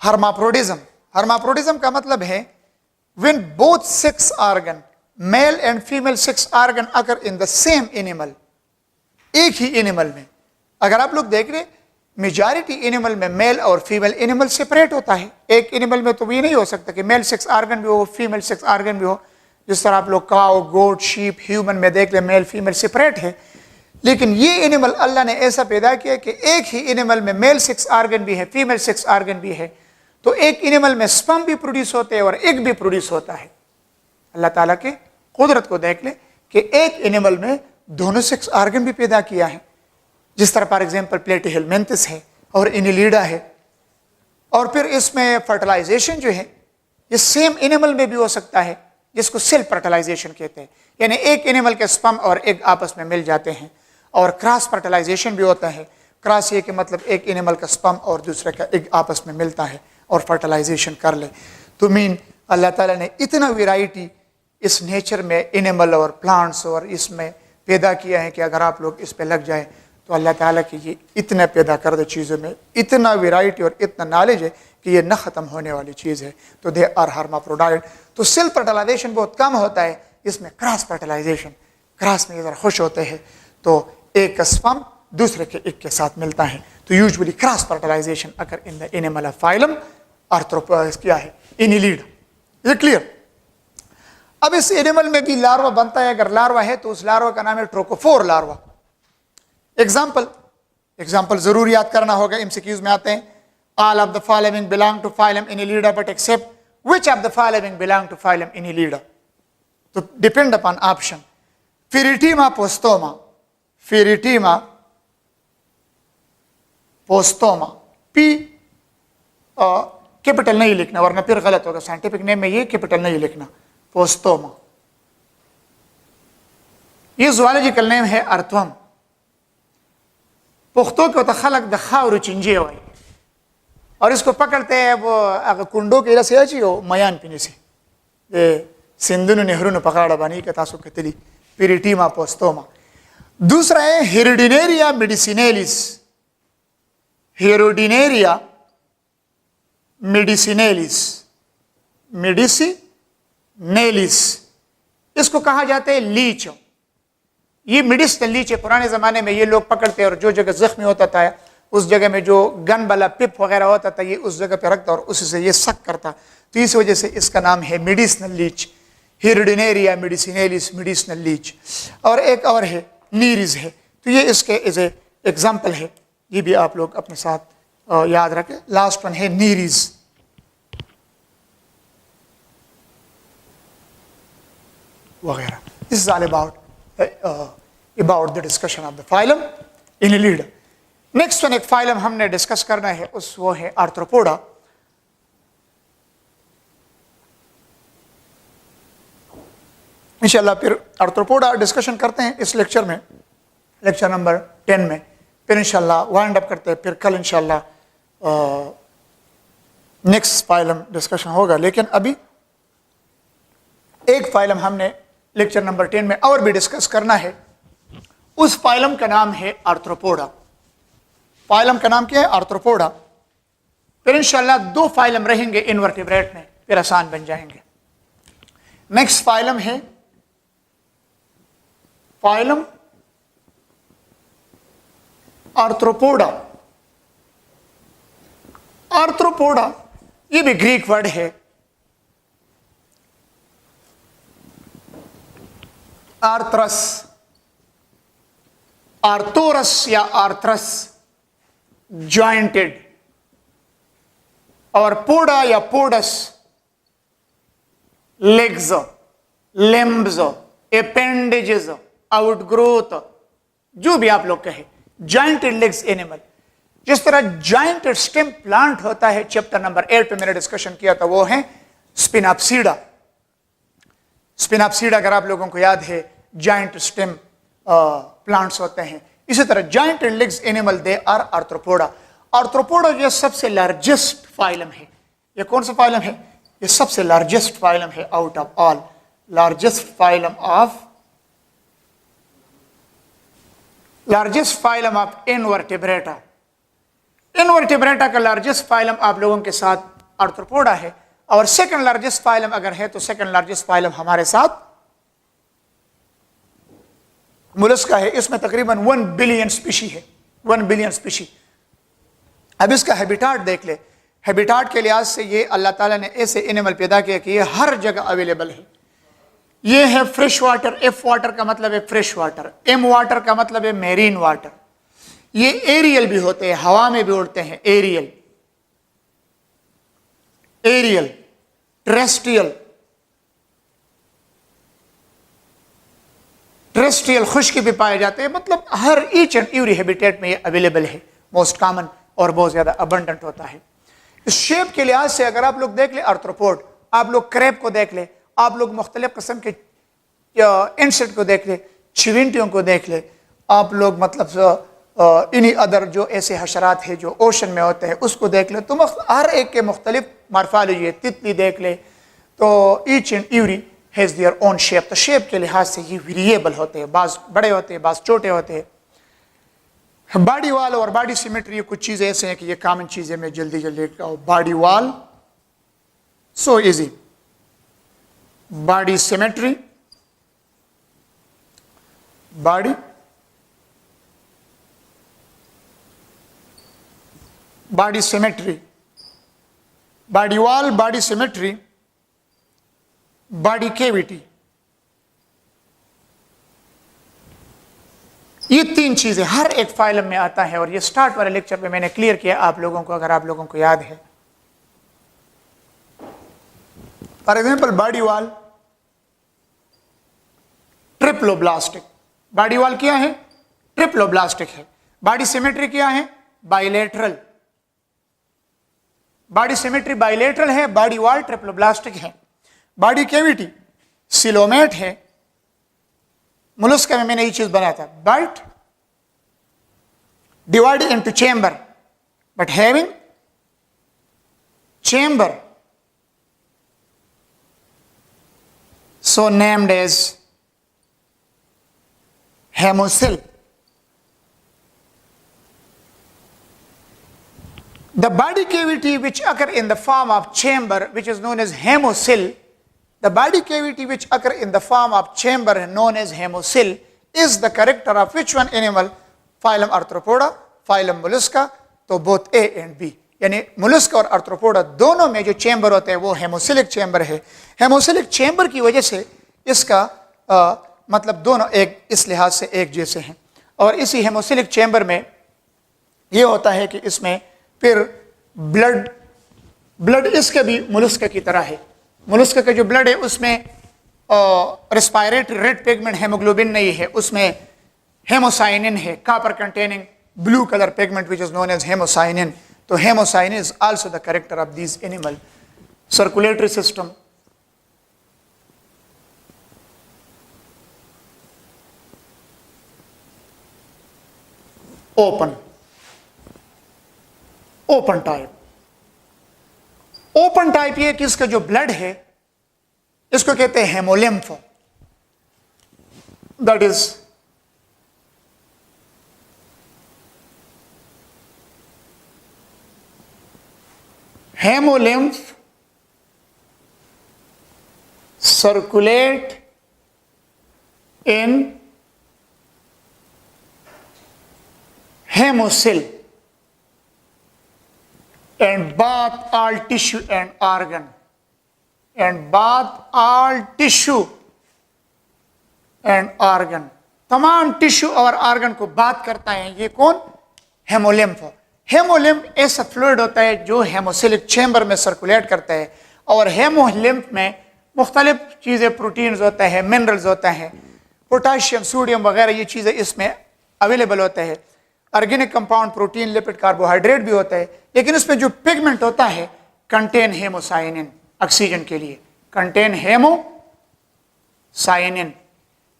हर्माफ्रोडिज्म, हर्माफ्रोडिज्म का मतलब है when both sex organ, male and female sex organ occur in the same animal, एक ही एनिमल में। अगर आप लोग देख रहे, मेजॉरिटी एनिमल में मेल और फीमेल एनिमल सेपरेट होता है। एक एनिमल में तो ये नहीं हो सकता कि मेल सेक्स ऑर्गन भी हो, फीमेल सेक्स ऑर्गन भी हो। जिस तरह आप लोग काउ, गोट, शीप, ह्यूमन में देख ले, मेल फीमेल सेपरेट है। लेकिन ये एनिमल अल्लाह ने ऐसा पैदा किया कि एक ही एनिमल में मेल सेक्स ऑर्गन भी है, फीमेल सेक्स ऑर्गन भी है। तो एक एनिमल में स्पर्म भी प्रोड्यूस होते हैं और एग भी प्रोड्यूस होता है। अल्लाह ताला के कुदरत को देख ले कि एक एनिमल में दोनों सेक्स ऑर्गन भी पैदा किया है। जिस तरह फॉर एग्जांपल प्लेटिहेलमिन्थस है और इनिलीडा है। और फिर इसमें फर्टिलाइजेशन जो है ये सेम एनिमल में भी हो सकता है, जिसको सेल्फ फर्टिलाइजेशन कहते हैं। यानी एक एनिमल के स्पर्म और एग आपस में मिल जाते हैं। और क्रॉस फर्टिलाइजेशन भी होता है। क्रॉस ये कि मतलब एक एनिमल का स्पर्म और दूसरे का एग आपस में मिलता है और फर्टिलाइजेशन कर ले। तो मीन अल्लाह ताला ने इतना वैरायटी इस नेचर में एनिमल और प्लांट्स और इसमें पैदा किया है कि अगर आप लोग इस पे लग जाए तो अल्लाह ताला की ये इतना पैदा कर दे चीज़ों में, इतना वैरायटी और इतना नॉलेज है कि ये न ख़त्म होने वाली चीज़ है। तो दे आर हर्माफ्रोडाइट। तो सेल्फ फर्टिलाइजेशन बहुत कम होता है, इसमें क्रॉस फर्टिलाइजेशन, क्रॉस में ज़रा खुश होते हैं तो एक का स्पर्म दूसरे के एक के साथ मिलता है। तो यूजुअली क्रॉस फर्टिलाइजेशन अगर इन the animal of phylum arthropods क्या है, इनिलीड। ये क्लियर। अब इस एनिमल में भी लार्वा बनता है। अगर लार्वा है तो उस लार्वा का नाम है ट्रोकोफोर लार्वा। एग्जाम्पल जरूर याद करना होगा, एमसीक्यूज में आते हैं। All of the following belong to phylum annelida but except which of the following belong to phylum annelida. तो depend upon option. Pheretima posthuma, pheretima posthuma, P capital नहीं लिखना वरना फिर गलत होगा। साइंटिफिक नेम में ये कैपिटल नहीं लिखना, पोस्टोमा। ये जूलॉजिकल नेम है अर्थवम। पुख्तो को तखलक दखा और चिंजे हुए, और इसको पकड़ते हैं वो अगर कुंडो के से अच्छी हो मयान पीने से। ये सिंधु ने नेहरू ने पकड़ा बनी के तासु कतली पिरिटीमा पोस्टोमा। दूसरा है हेरोडिनेरिया मेडिसिनेलिस, हेरोडिनेरिया मेडिसिनेलिस, मेडिसिनेलिस। इसको कहा जाता है लीच। ये मेडिसिनल लीच है। पुराने ज़माने में ये लोग पकड़ते और जो जगह जख्मी होता था उस जगह में जो गन वाला पिप वगैरह होता था ये उस जगह पे रखता और उसी से ये सक करता। तो इस वजह से इसका नाम है medicinal leech, hirudinaria medicinalis, medicinal leech. और एक और है नीरिज है। तो ये इसके एज ए एग्जाम्पल है, ये भी आप लोग अपने साथ याद रखें। लास्ट वन है नीरिज। वगैरह। This is all about the discussion of the phylum Annelida. Next one एक फाइलम हमने डिस्कस करना है, उस वो है आर्थ्रोपोडा। इंशाल्लाह फिर आर्थ्रोपोडा डिस्कशन करते हैं इस लेक्चर में, लेक्चर नंबर 10 में। फिर इंशाल्लाह वाइंड अप करते हैं, फिर कल इंशाल्लाह नेक्स्ट फाइलम डिस्कशन होगा। लेकिन अभी एक फाइलम हमने लेक्चर नंबर 10 में और भी डिस्कस करना है। उस फाइलम का नाम है आर्थ्रोपोडा। फाइलम का नाम क्या है? आर्थ्रोपोडा। फिर इंशाल्लाह 2 फाइलम रहेंगे इनवर्टिब्रेट में, फिर आसान बन जाएंगे। नेक्स्ट फाइलम है फाइलम आर्थ्रोपोडा। आर्थ्रोपोडा ये भी ग्रीक वर्ड है। आर्थ्रस, आर्थोरस या आर्थ्रस जॉइंटेड, और पोडा या पोडस लेग्स, लिम्ब्स, एपेंडेजेस, आउटग्रोथ, जो भी आप लोग कहे, जॉइंटेड लेग्स एनिमल। जिस तरह जॉइंटेड स्टेम प्लांट होता है, चैप्टर नंबर 8 में मैंने डिस्कशन किया था, वो है स्पिनाप्सीडा। स्पिनाप्सीडा अगर आप लोगों को याद है, जॉइंट स्टेम प्लांट्स होते हैं। इसी तरह jointed legs animal they are Arthropoda. Arthropoda ये सबसे लार्जेस्ट फाइलम है। ये कौन सा फाइलम है? ये सबसे लार्जेस्ट फाइलम है out of all, largest phylum of invertebrata. Invertebrata का लार्जेस्ट फाइलम आप लोगों के साथ आर्थ्रोपोडा है, और सेकंड लार्जेस्ट फाइलम अगर है तो सेकंड लार्जेस्ट फाइलम हमारे साथ मोलस्का है। इसमें तकरीबन 1 बिलियन स्पीशी है, 1 बिलियन स्पीशी। अब इसका हैबिटाट देख ले। हैबिटाट के लिहाज से ये अल्लाह ताला ने ऐसे एनिमल पैदा किया कि ये हर जगह अवेलेबल है। ये है फ्रेश वाटर। एफ वाटर का मतलब है फ्रेश वाटर, एम वाटर का मतलब है मेरीन वाटर। ये एरियल भी होते हैं, हवा में भी उड़ते हैं। एरियल, टेरेस्ट्रियल, खुश्क भी पाए जाते हैं। मतलब हर ईच एंड एवरी हैबिटेट में ये अवेलेबल है, मोस्ट कॉमन और बहुत ज्यादा अबंडेंट होता है। इस शेप के लिहाज से अगर आप लोग देख ले आर्थ्रोपोड, आप लोग क्रैब को देख ले, आप लोग मुख्तलिफ किस्म के इंसेक्ट को देख ले, चिविंटियों को देख ले, आप लोग मतलब इन्हीं अदर जो ऐसे हशरात है जो ओशन में होते हैं उसको देख ले, तो हर एक के मुख्तलिफ मार्फालोजी है। तितली देख ले, तो each and every has their own shape. तो शेप के लिहाज से ये वेरिएबल होते हैं, बाज बड़े होते हैं, बाज छोटे होते हैं। बॉडी वॉल और बॉडी सिमेट्री कुछ चीज़ें ऐसे हैं कि ये कॉमन चीज़ें मैं जल्दी जल्दी body wall, so easy, body symmetry, body symmetry, body wall, body symmetry, body cavity। ये 3 चीजें हर एक फाइलम में आता है, और ये स्टार्ट वाले लेक्चर पे मैंने क्लियर किया आप लोगों को, अगर आप लोगों को याद है। For example body wall triploblastic, body wall क्या है? ट्रिप्लोब्लास्टिक है। बॉडी सिमेट्री क्या है? बाइलेटरल। बॉडी सिमेट्री बाइलेटरल है, बॉडी वॉल ट्रिप्लोब्लास्टिक है। बॉडी कैविटी सिलोमेट है। मोलस्का में मैंने ये चीज बनाया था, but divided into chamber, but having chamber, so named as hemocoel। The body cavity which occur in the form of chamber, which is known as hemocoel, the body cavity which occur in the form of chamber known as hemocoel is the character of which one animal? Phylum Arthropoda, phylum Mollusca। तो both A and B, यानी Mollusca और arthropoda दोनों में जो chamber होते हैं वो हेमोसिलिक chamber है। हेमोसिलिक चेंबर की वजह से इसका मतलब दोनों एक इस लिहाज से एक जैसे हैं। और इसी हेमोसिलिक चेंबर में ये होता है कि इसमें फिर ब्लड इसके भी मोलस्का की तरह है। मोलस्का का जो ब्लड है उसमें रेस्पिरेटरी रेड पिगमेंट हेमोग्लोबिन नहीं है, उसमें हेमोसाइनिन है, copper containing blue colour pigment which is known as hemocyanin. तो hemocyanin is also the character of these animal. Circulatory system, open, open type. Open type ये कि इसका जो ब्लड है इसको कहते हैं hemolymph, that is hemolymph circulate in hemocyl and bath all tissue and organ, and bath all tissue and organ, तमाम tissue और ऑर्गन को बात करता है। ये कौन? हेमोलिम्फ। हेमोलिम्फ ऐसा फ्लूइड होता है जो हेमोसिलिक चैम्बर में सर्कुलेट करता है, और हेमोलिम्फ में मुख्तलिफ चीज़ें, प्रोटीन्स होता है, मिनरल्स होता है, पोटाशियम, सोडियम वगैरह ये चीज़ें इसमें अवेलेबल होता है। Organic compound, protein, lipid, carbohydrate भी होता है। लेकिन इसमें जो पिगमेंट होता है कंटेन हेमोसाइनिन, ऑक्सीजन के लिए contain haemocyanin.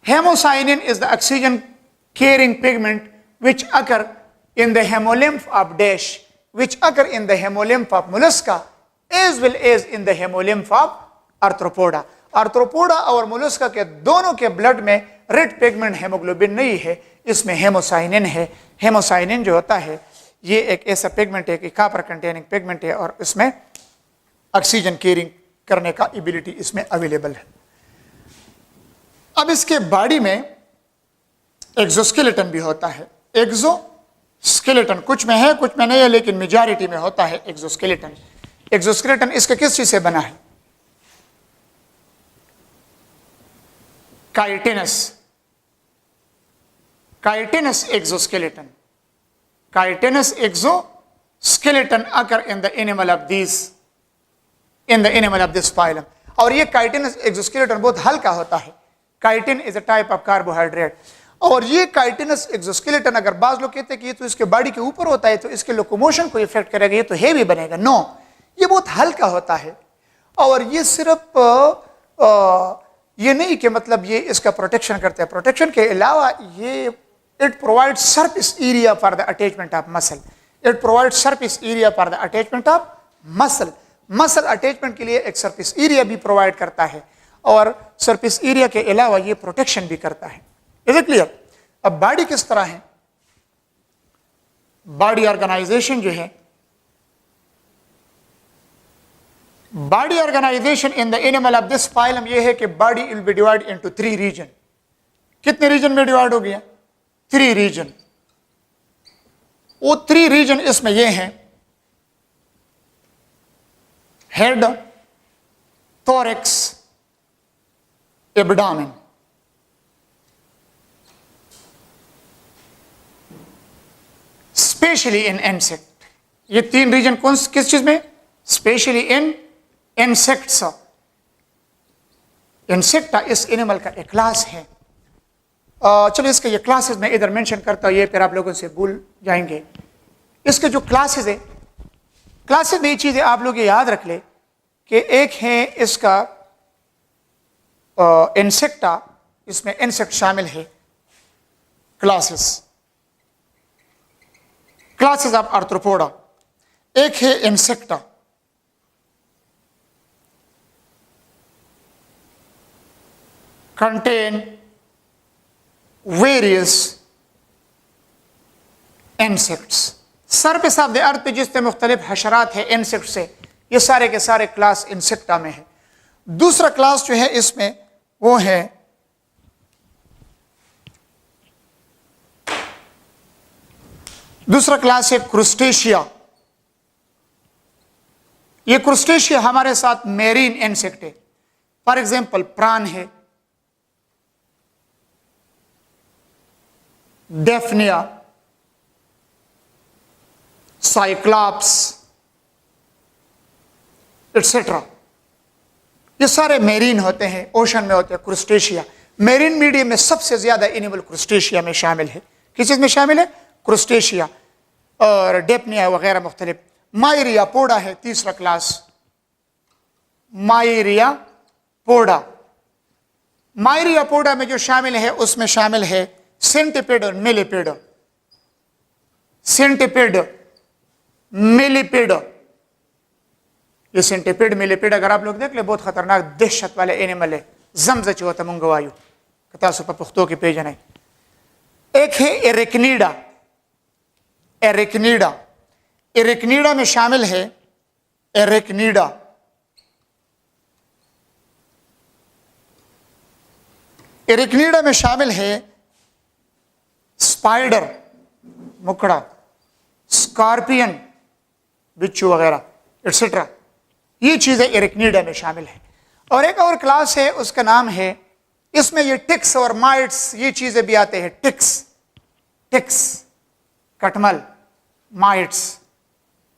Haemocyanin is the oxygen carrying pigment which occur in the hemolymph of dash, which occur in the hemolymph of mollusca as well as in the hemolymph of arthropoda. Arthropoda और Mollusca के दोनों के blood में red pigment haemoglobin नहीं है, इसमें haemocyanin है। Haemocyanin जो होता है ये एक ऐसा पिगमेंट है कि कॉपर कंटेनिंग पिगमेंट है, और इसमें ऑक्सीजन कैरिंग करने का एबिलिटी इसमें अवेलेबल है। अब इसके बॉडी में एक्सोस्केलेटन भी होता है। एक्सोस्केलेटन कुछ में है कुछ में नहीं है, लेकिन मेजॉरिटी में होता है एक्सोस्केलेटन। एक्सोस्केलेटन इसका किस चीज से बना है? Chitinous, chitinous exoskeleton, chitinous exoskeleton occur in the animal of this, in the animal of this phylum. और ये काइटिनस एक्सोस्केलेटन बहुत हल्का होता है। Chitin is a type of carbohydrate, और ये काइटिनस एक्सोस्केलेटन अगर बाज लोग कहते हैं कि ये तो इसके बॉडी के ऊपर होता है तो इसके लोकोमोशन को इफेक्ट करेगा, ये तो हेवी बनेगा, नो, ये बहुत हल्का होता है। और ये सिर्फ ये नहीं कि मतलब ये इसका प्रोटेक्शन करता है, प्रोटेक्शन के अलावा ये it provide surface area for the attachment of muscle, it provide surface area for the attachment of muscle. Muscle attachment के लिए एक सरफेस एरिया भी प्रोवाइड करता है, और सरफेस एरिया के अलावा ये प्रोटेक्शन भी करता है। Is it clear? अब बॉडी किस तरह है? बॉडी ऑर्गेनाइजेशन जो है, body organisation in the animal of this phylum ये है कि body will be divide into 3 region. कितने रीजन में डिवाइड हो गया? 3 रीजन। वो 3 रीजन इसमें ये हैं: head, thorax, abdomen. Specially in insect, ये 3 रीजन कौन किस चीज में? Specially in insects. इंसेक्टा इस एनिमल का एक क्लास है। चलो इसके ये क्लासेस मैं इधर मेंशन करता हूं, ये फिर आप लोगों से भूल जाएंगे। इसके जो क्लासेस है, क्लासेस में ये चीजें आप लोग ये याद रख ले कि एक है इसका इंसेक्टा, इसमें इंसेक्ट शामिल है। क्लासेस, क्लासेस ऑफ आर्थ्रोपोडा, एक है insecta, contain various insects। Surface of the earth पे जिससे मुख्तलिफ हशरात है इंसेक्ट से, ये सारे के सारे क्लास इंसेक्टा में है। दूसरा क्लास जो है इसमें वो है दूसरा क्लास है क्रुस्टेशिया। ये क्रुस्टेशिया हमारे साथ मेरीन इंसेक्ट है। फॉर एग्जांपल प्राण है, डेफनिया, साइक्लॉप्स एटसेट्रा, ये सारे मेरीन होते हैं, ओशन में होते हैं। क्रुस्टेशिया मेरीन मीडियम में सबसे ज्यादा एनिमल क्रुस्टेशिया में शामिल है। किस चीज में शामिल है? क्रुस्टेशिया और डेफनिया वगैरह मुख्तलिफ। मायरिया पोडा है तीसरा क्लास, मायरिया पोडा। मायरिया पोडा में जो शामिल है उसमें शामिल है सेंटिपेड और मिलिपेड। सेंटिपिड, मिलीपिड। ये सेंटिपिड मिलीपिड अगर आप लोग देख ले बहुत खतरनाक दहशत वाले एनिमल है, जमजच होता मुंगवायु कतासु पर पुख्तों के पेज नहीं। एक है एरिकनीडा। एरिकनीडा, एरिकनीडा में शामिल है एरिकनीडा, एरिकनीडा में शामिल है स्पाइडर, मुकड़ा, स्कॉर्पियन, बिच्छू वगैरह एटसेट्रा, ये चीजें एरिकनीडा में शामिल है। और एक और क्लास है उसका नाम है, इसमें ये टिक्स और माइट्स ये चीजें भी आते हैं। टिक्स, टिक्स, कटमल, माइट्स,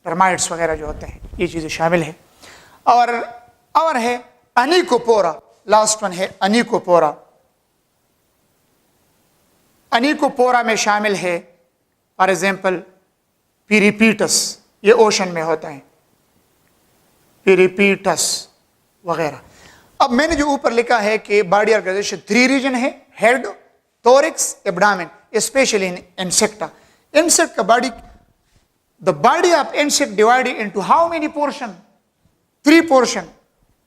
टर्माइट्स वगैरह जो होते हैं ये चीजें शामिल है। और है अनिकोपोरा, लास्ट वन है अनिकोपोरा। अनिकोपोरा में शामिल है फॉर एग्जाम्पल पिरिपीटस, ये ओशन में होता है, पिरिपीटस वगैरह। अब मैंने जो ऊपर लिखा है कि बॉडी ऑर्गेनाइजेशन 3 रीजन है, head, thorax, abdomen, specially in insecta. Insect का body, the body of insect divided into how many portion? 3 portion.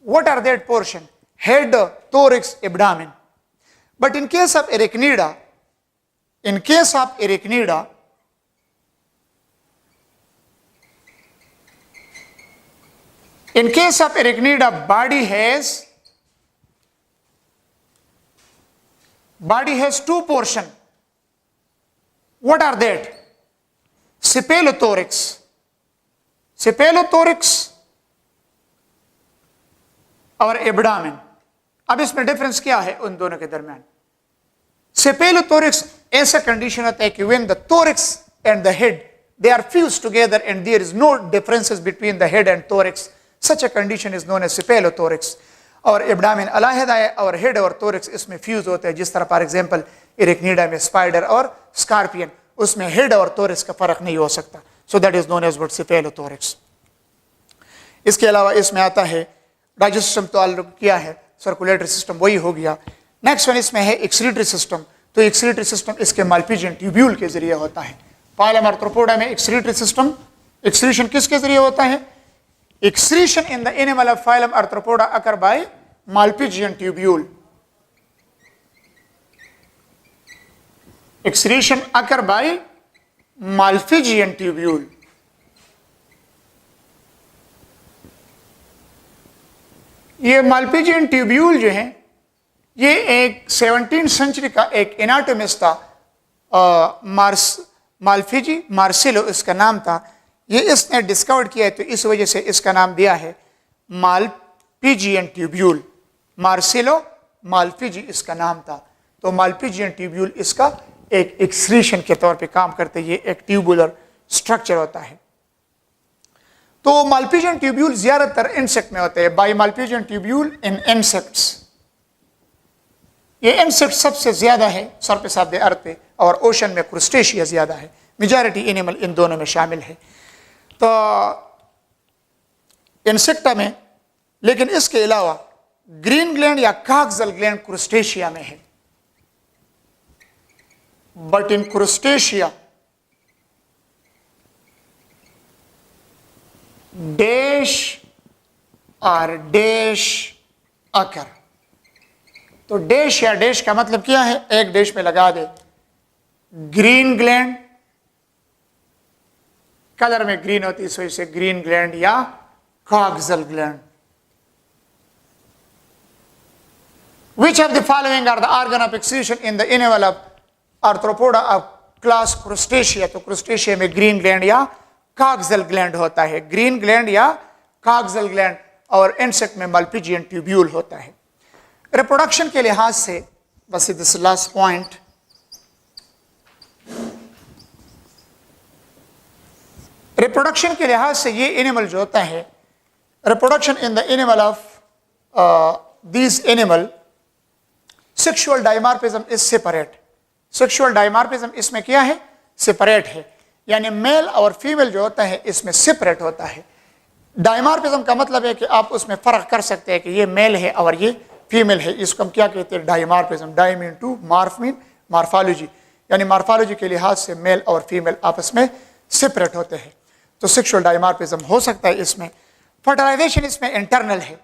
What are that portion? Head, thorax, abdomen. But in case of arachnida, in case of arachnida, body has 2 portion. What are that? Cephalothorax, और एब्डामेन। अब इसमें difference क्या है उन दोनों के दरमियान? सेपेलोथोरिक्स ऐसा कंडीशन होता है कि when the thorax and the head they are fused together and there is no differences between the head and thorax, such a condition is known as cephalothorax। और एब्डामेन अलहदा है और हेड और thorax इसमें फ्यूज होते हैं, जिस तरह फॉर एग्जांपल एरिकनीडा में स्पाइडर और स्कॉर्पियन, उसमें हेड और thorax का फर्क नहीं हो सकता। So that is known as what cephalothorax। इसके अलावा इसमें आता है डाइजेस्टिव सिस्टम, तो आलोक किया है, सर्कुलेटरी सिस्टम वही हो गया। नेक्स्ट वन इसमें है एक्सक्रीटरी सिस्टम। तो एक्सक्रीटरी सिस्टम इसके माल्पीजियन ट्यूब्यूल के जरिए होता है। फाइलम आर्थ्रोपोडा में एक्सक्रीटरी सिस्टम, एक्सक्रीशन किसके जरिए होता है? Excretion in the animal of phylum arthropoda occur by malpighian tubule. Excretion occur by malpighian tubule. ये माल्पीजियन ट्यूब्यूल जो है ये एक 17th सेंचुरी का एक एनाटोमिस्ट था, माल्फिजी मार्सिलो इसका नाम था। ये इसने डिस्कवर किया है, तो इस वजह से इसका नाम दिया है माल्पीजियन ट्यूब्यूल। मार्सिलो माल्फिजी इसका नाम था। तो माल्पीजियन ट्यूब्यूल इसका एक एक्सक्रीशन के तौर पे काम करते, ये एक ट्यूबुलर स्ट्रक्चर होता है। तो माल्पीजियन ट्यूब्यूल ज्यादातर इंसेक्ट में होते हैं। बाई माल्पीजियन ट्यूब्यूल इन इंसेक्ट्स, ये इंसेक्ट सबसे ज्यादा है सरफेस ऑफ द अर्थ पे, और ओशन में क्रुस्टेशिया ज्यादा है। मेजॉरिटी एनिमल इन दोनों में शामिल है। तो इंसेक्टा में, लेकिन इसके अलावा ग्रीन ग्लैंड या काक्सल ग्लैंड क्रुस्टेशिया में है। बट इन क्रुस्टेशिया डैश और डैश अकर। तो डैश या डैश का मतलब क्या है? एक डैश में लगा दे ग्रीन ग्लैंड, कलर में ग्रीन होती है इस वजह से ग्रीन ग्लैंड या काक्सल gland. Which of the following are the organ of excretion in the animal of arthropoda of class crustacea? तो crustacea में ग्रीन ग्लैंड या काक्सल ग्लैंड होता है, ग्रीन ग्लैंड या काक्सल ग्लैंड, और इंसेक्ट में माल्पीजियन ट्यूब्यूल होता है। रिप्रोडक्शन के लिहाज से बस दिस लास्ट पॉइंट, रिप्रोडक्शन के लिहाज से ये एनिमल जो होता है, reproduction in the animal of this animal, sexual dimorphism is separate. Sexual dimorphism इसमें क्या है? सेपरेट है, यानी मेल और फीमेल जो होता है इसमें सेपरेट होता है। डायमॉर्फिज्म का मतलब है कि आप उसमें फर्क कर सकते हैं कि ये मेल है और ये फीमेल है। इसको हम क्या कहते हैं? Dimorphism. Di mean two, morph mean morphology, यानी मॉर्फोलॉजी के लिहाज से मेल और फीमेल आपस में सेपरेट होते हैं, तो सेक्सुअल डायमॉर्फिज्म हो सकता है इसमें। फर्टिलाइजेशन इसमें इंटरनल है।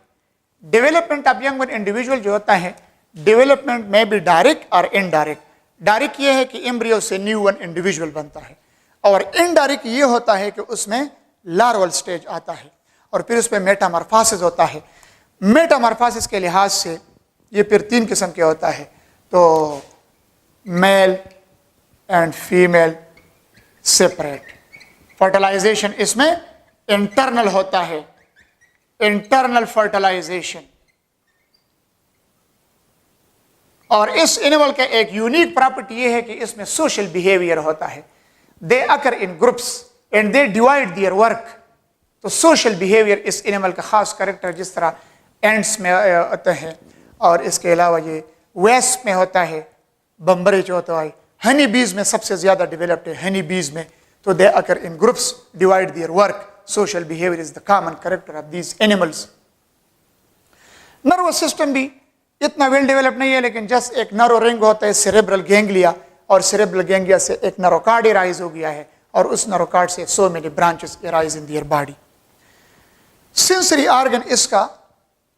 डेवलपमेंट ऑफ यंग इंडिविजुअल जो होता है, डेवलपमेंट में भी डायरेक्ट और इनडायरेक्ट। डायरेक्ट ये है कि एम्ब्रियो से न्यू वन इंडिविजुअल बनता है, और इनडायरेक्ट ये होता है कि उसमें लार्वल स्टेज आता है और फिर उसमें मेटामॉर्फोसिस होता है। मेटामॉर्फोसिस के लिहाज से ये फिर 3 किस्म के होता है, तो male and female separate. Fertilisation इसमें इंटरनल होता है, इंटरनल फर्टिलाइजेशन। और इस एनिमल का एक यूनिक प्रॉपर्टी ये है कि इसमें सोशल बिहेवियर होता है। They occur in groups and they divide their work. तो सोशल बिहेवियर इस एनिमल का खास करेक्टर, जिस तरह एंड्स में होते हैं और इसके अलावा ये वेस्ट में होता है, बम्बरे जो होता है, हनी बीज में सबसे ज्यादा डेवलप्ड है, हनी बीज में। तो they occur in groups, divide their work, social behaviour is the common character of these animals. Nervous system भी इतना वेल डेवलप नहीं है, लेकिन जस्ट एक नर्व रिंग होता है सेरेब्रल गैंग्लिया, और सेरेब्रल गैंग्लिया से एक नर्वकार्ड एराइज हो गया है, और उस नर्वकार्ड से so many branches arise in their body. Sensory organ इसका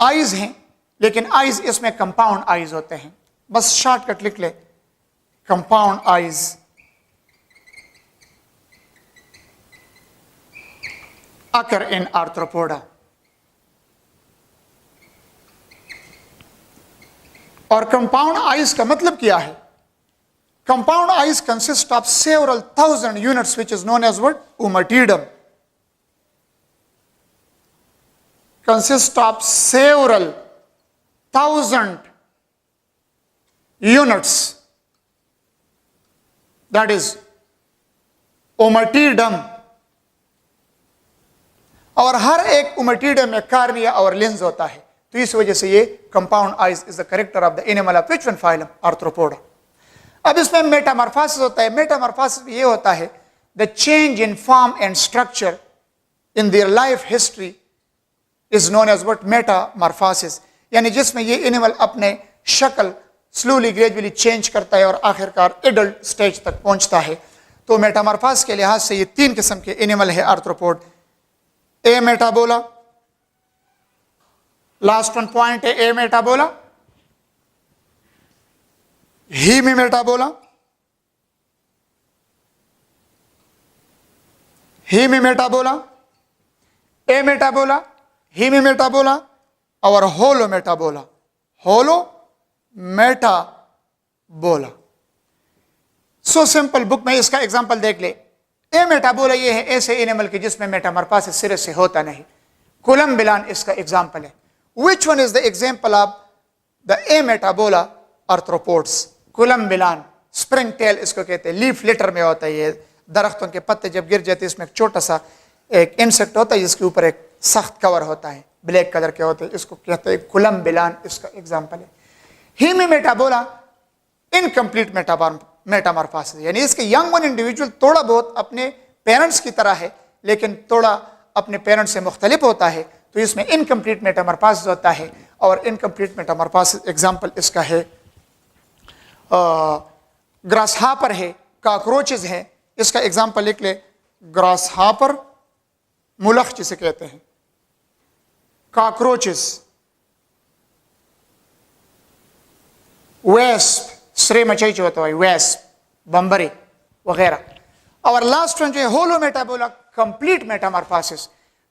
आईज हैं, लेकिन आईज इसमें कंपाउंड आईज होते हैं। बस शॉर्टकट लिख ले, compound eyes. Occur in arthropoda. और कंपाउंड आईज का मतलब क्या है? Compound eyes consist of several thousand units which is known as what? Ommatidium. Consist of several thousand units, that is ommatidium. और हर एक ओमटिडम में कार्निया और लेंस होता है, तो इस वजह से ये compound eyes is the character of the animal of which one phylum? Arthropoda. अब इसमें मेटामॉर्फोसिस होता है। मेटामॉर्फोसिस ये होता है the change in form and structure in their life history is known as what? Metamorphosis. यानी जिसमें ये एनिमल अपने शक्ल स्लोली ग्रेजुअली चेंज करता है और आखिरकार एडल्ट स्टेज तक पहुंचता है। तो मेटामॉर्फोसिस के लिहाज से ये 3 किस्म के एनिमल है आर्थ्रोपोड। ए मेटाबोला, लास्ट वन पॉइंट है ए मेटाबोला। हीमी मेटाबोला, हीमी मेटाबोला, ए मेटाबोला, हीमी मेटाबोला और होलो मेटाबोला। होलो मेटाबोला। सो सिंपल, बुक में इसका एग्जांपल देख ले। ए मेटाबोला ये है ऐसे एनिमल के जिसमें मेटामॉर्फोसिस सिरे से होता नहीं। कोलम्बिलान इसका एग्जांपल है। Which one is the example of the ametabola arthropods? Collembolan. Springtail इसको कहते हैं, लीफ लिटर में होता है। ये दरख्तों के पत्ते जब गिर जाते हैं, इसमें एक छोटा सा एक इंसेक्ट होता है जिसके ऊपर एक सख्त कवर होता है, ब्लैक कलर के होते हैं, इसको कहते हैं कोलम्बिलान, इसका एग्जांपल है। हीमी मेटाबोला इनकम्प्लीट मेटामॉर्फोसिस, यानी इसके यंग वन इंडिविजुअल थोड़ा बहुत अपने पेरेंट्स की तरह है, लेकिन थोड़ा अपने पेरेंट्स से मुख्तलिफ होता है, तो इसमें इनकम्प्लीट मेटामॉर्फोसिस होता है। और इनकम्प्लीट मेटामॉर्फोसिस एग्जांपल इसका है ग्रास हापर है, कॉकरोचेस है। इसका एग्जांपल लिख ले, ग्रास हापर, मुलख जिसे कहते हैं, कॉकरोचेस, वेस्प, श्रे मचई जो होता है, वेस्प, बम्बरे वगैरह। और लास्ट वन जो है होलो मेटाबोला, कंप्लीट मेटामॉर्फोसिस।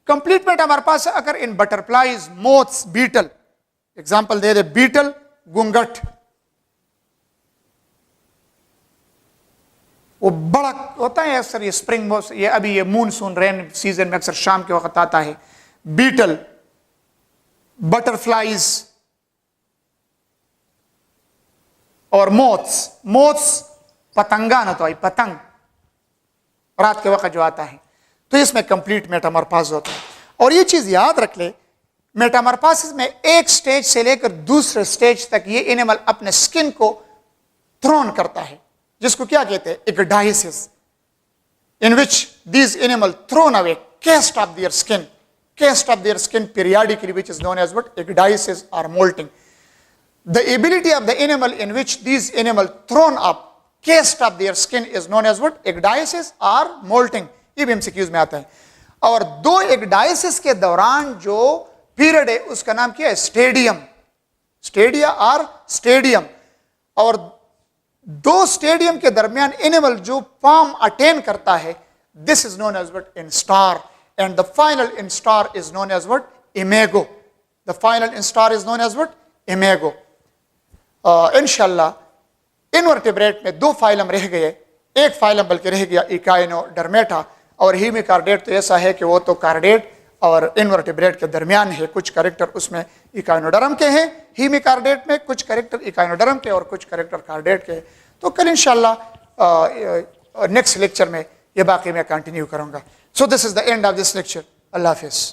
कंप्लीट मेटामॉर्फोसिस अगर इन बटरफ्लाइज, मोथ्स, बीटल, एग्जांपल दे दे, बीटल, गुंगट, वो बड़ा होता है अक्सर, ये स्प्रिंग मोस, ये अभी ये मूनसून रेन सीजन में अक्सर शाम के वक्त आता है। बीटल, बटरफ्लाइज और मोथ्स। मोथ्स पतंगा ना, तो आई पतंग रात के वक्त जो आता है, तो इसमें कंप्लीट मेटामॉर्फोसिस होता है। और ये चीज याद रख ले, मेटामॉर्फोसिस में एक स्टेज से लेकर दूसरे स्टेज तक ये एनिमल अपने स्किन को थ्रोन करता है, जिसको क्या कहते हैं? Ecdysis, in which these animal thrown away cast of their skin, cast of their skin periodically, which is known as what? Ecdysis or molting. The ability of the animal in which these animal thrown up cast of their skin is known as what, ecdysis और moulting, ये भी MCQs में आता है। और दो ecdysis के दौरान जो पीरियड है उसका नाम क्या है, स्टेडियम, स्टेडिया और स्टेडियम। और दो स्टेडियम के दरमियान एनिमल जो फॉर्म अटेन करता है, this is known as what, instar, and the final instar is known as what, imago. The final instar is known as what, imago. इंशाल्लाह इनवर्टिब्रेट में दो फाइलम रह गए, एक फाइलम बल्कि रह गया इकाइनोडर्मेटा, और हीमिकार्डेट तो ऐसा है कि वो तो कार्डेट और इनवर्टिब्रेट के दरमियान है, कुछ कैरेक्टर उसमें इकाइनोडर्म के हैं, हीमिकार्डेट में कुछ कैरेक्टर इकाइनोडर्म के और कुछ कैरेक्टर कार्डेट के। तो कल इंशाल्लाह नेक्स्ट लेक्चर में ये बाकी मैं कंटिन्यू करूंगा। So this is the end of this lecture. अल्लाह हाफिज़।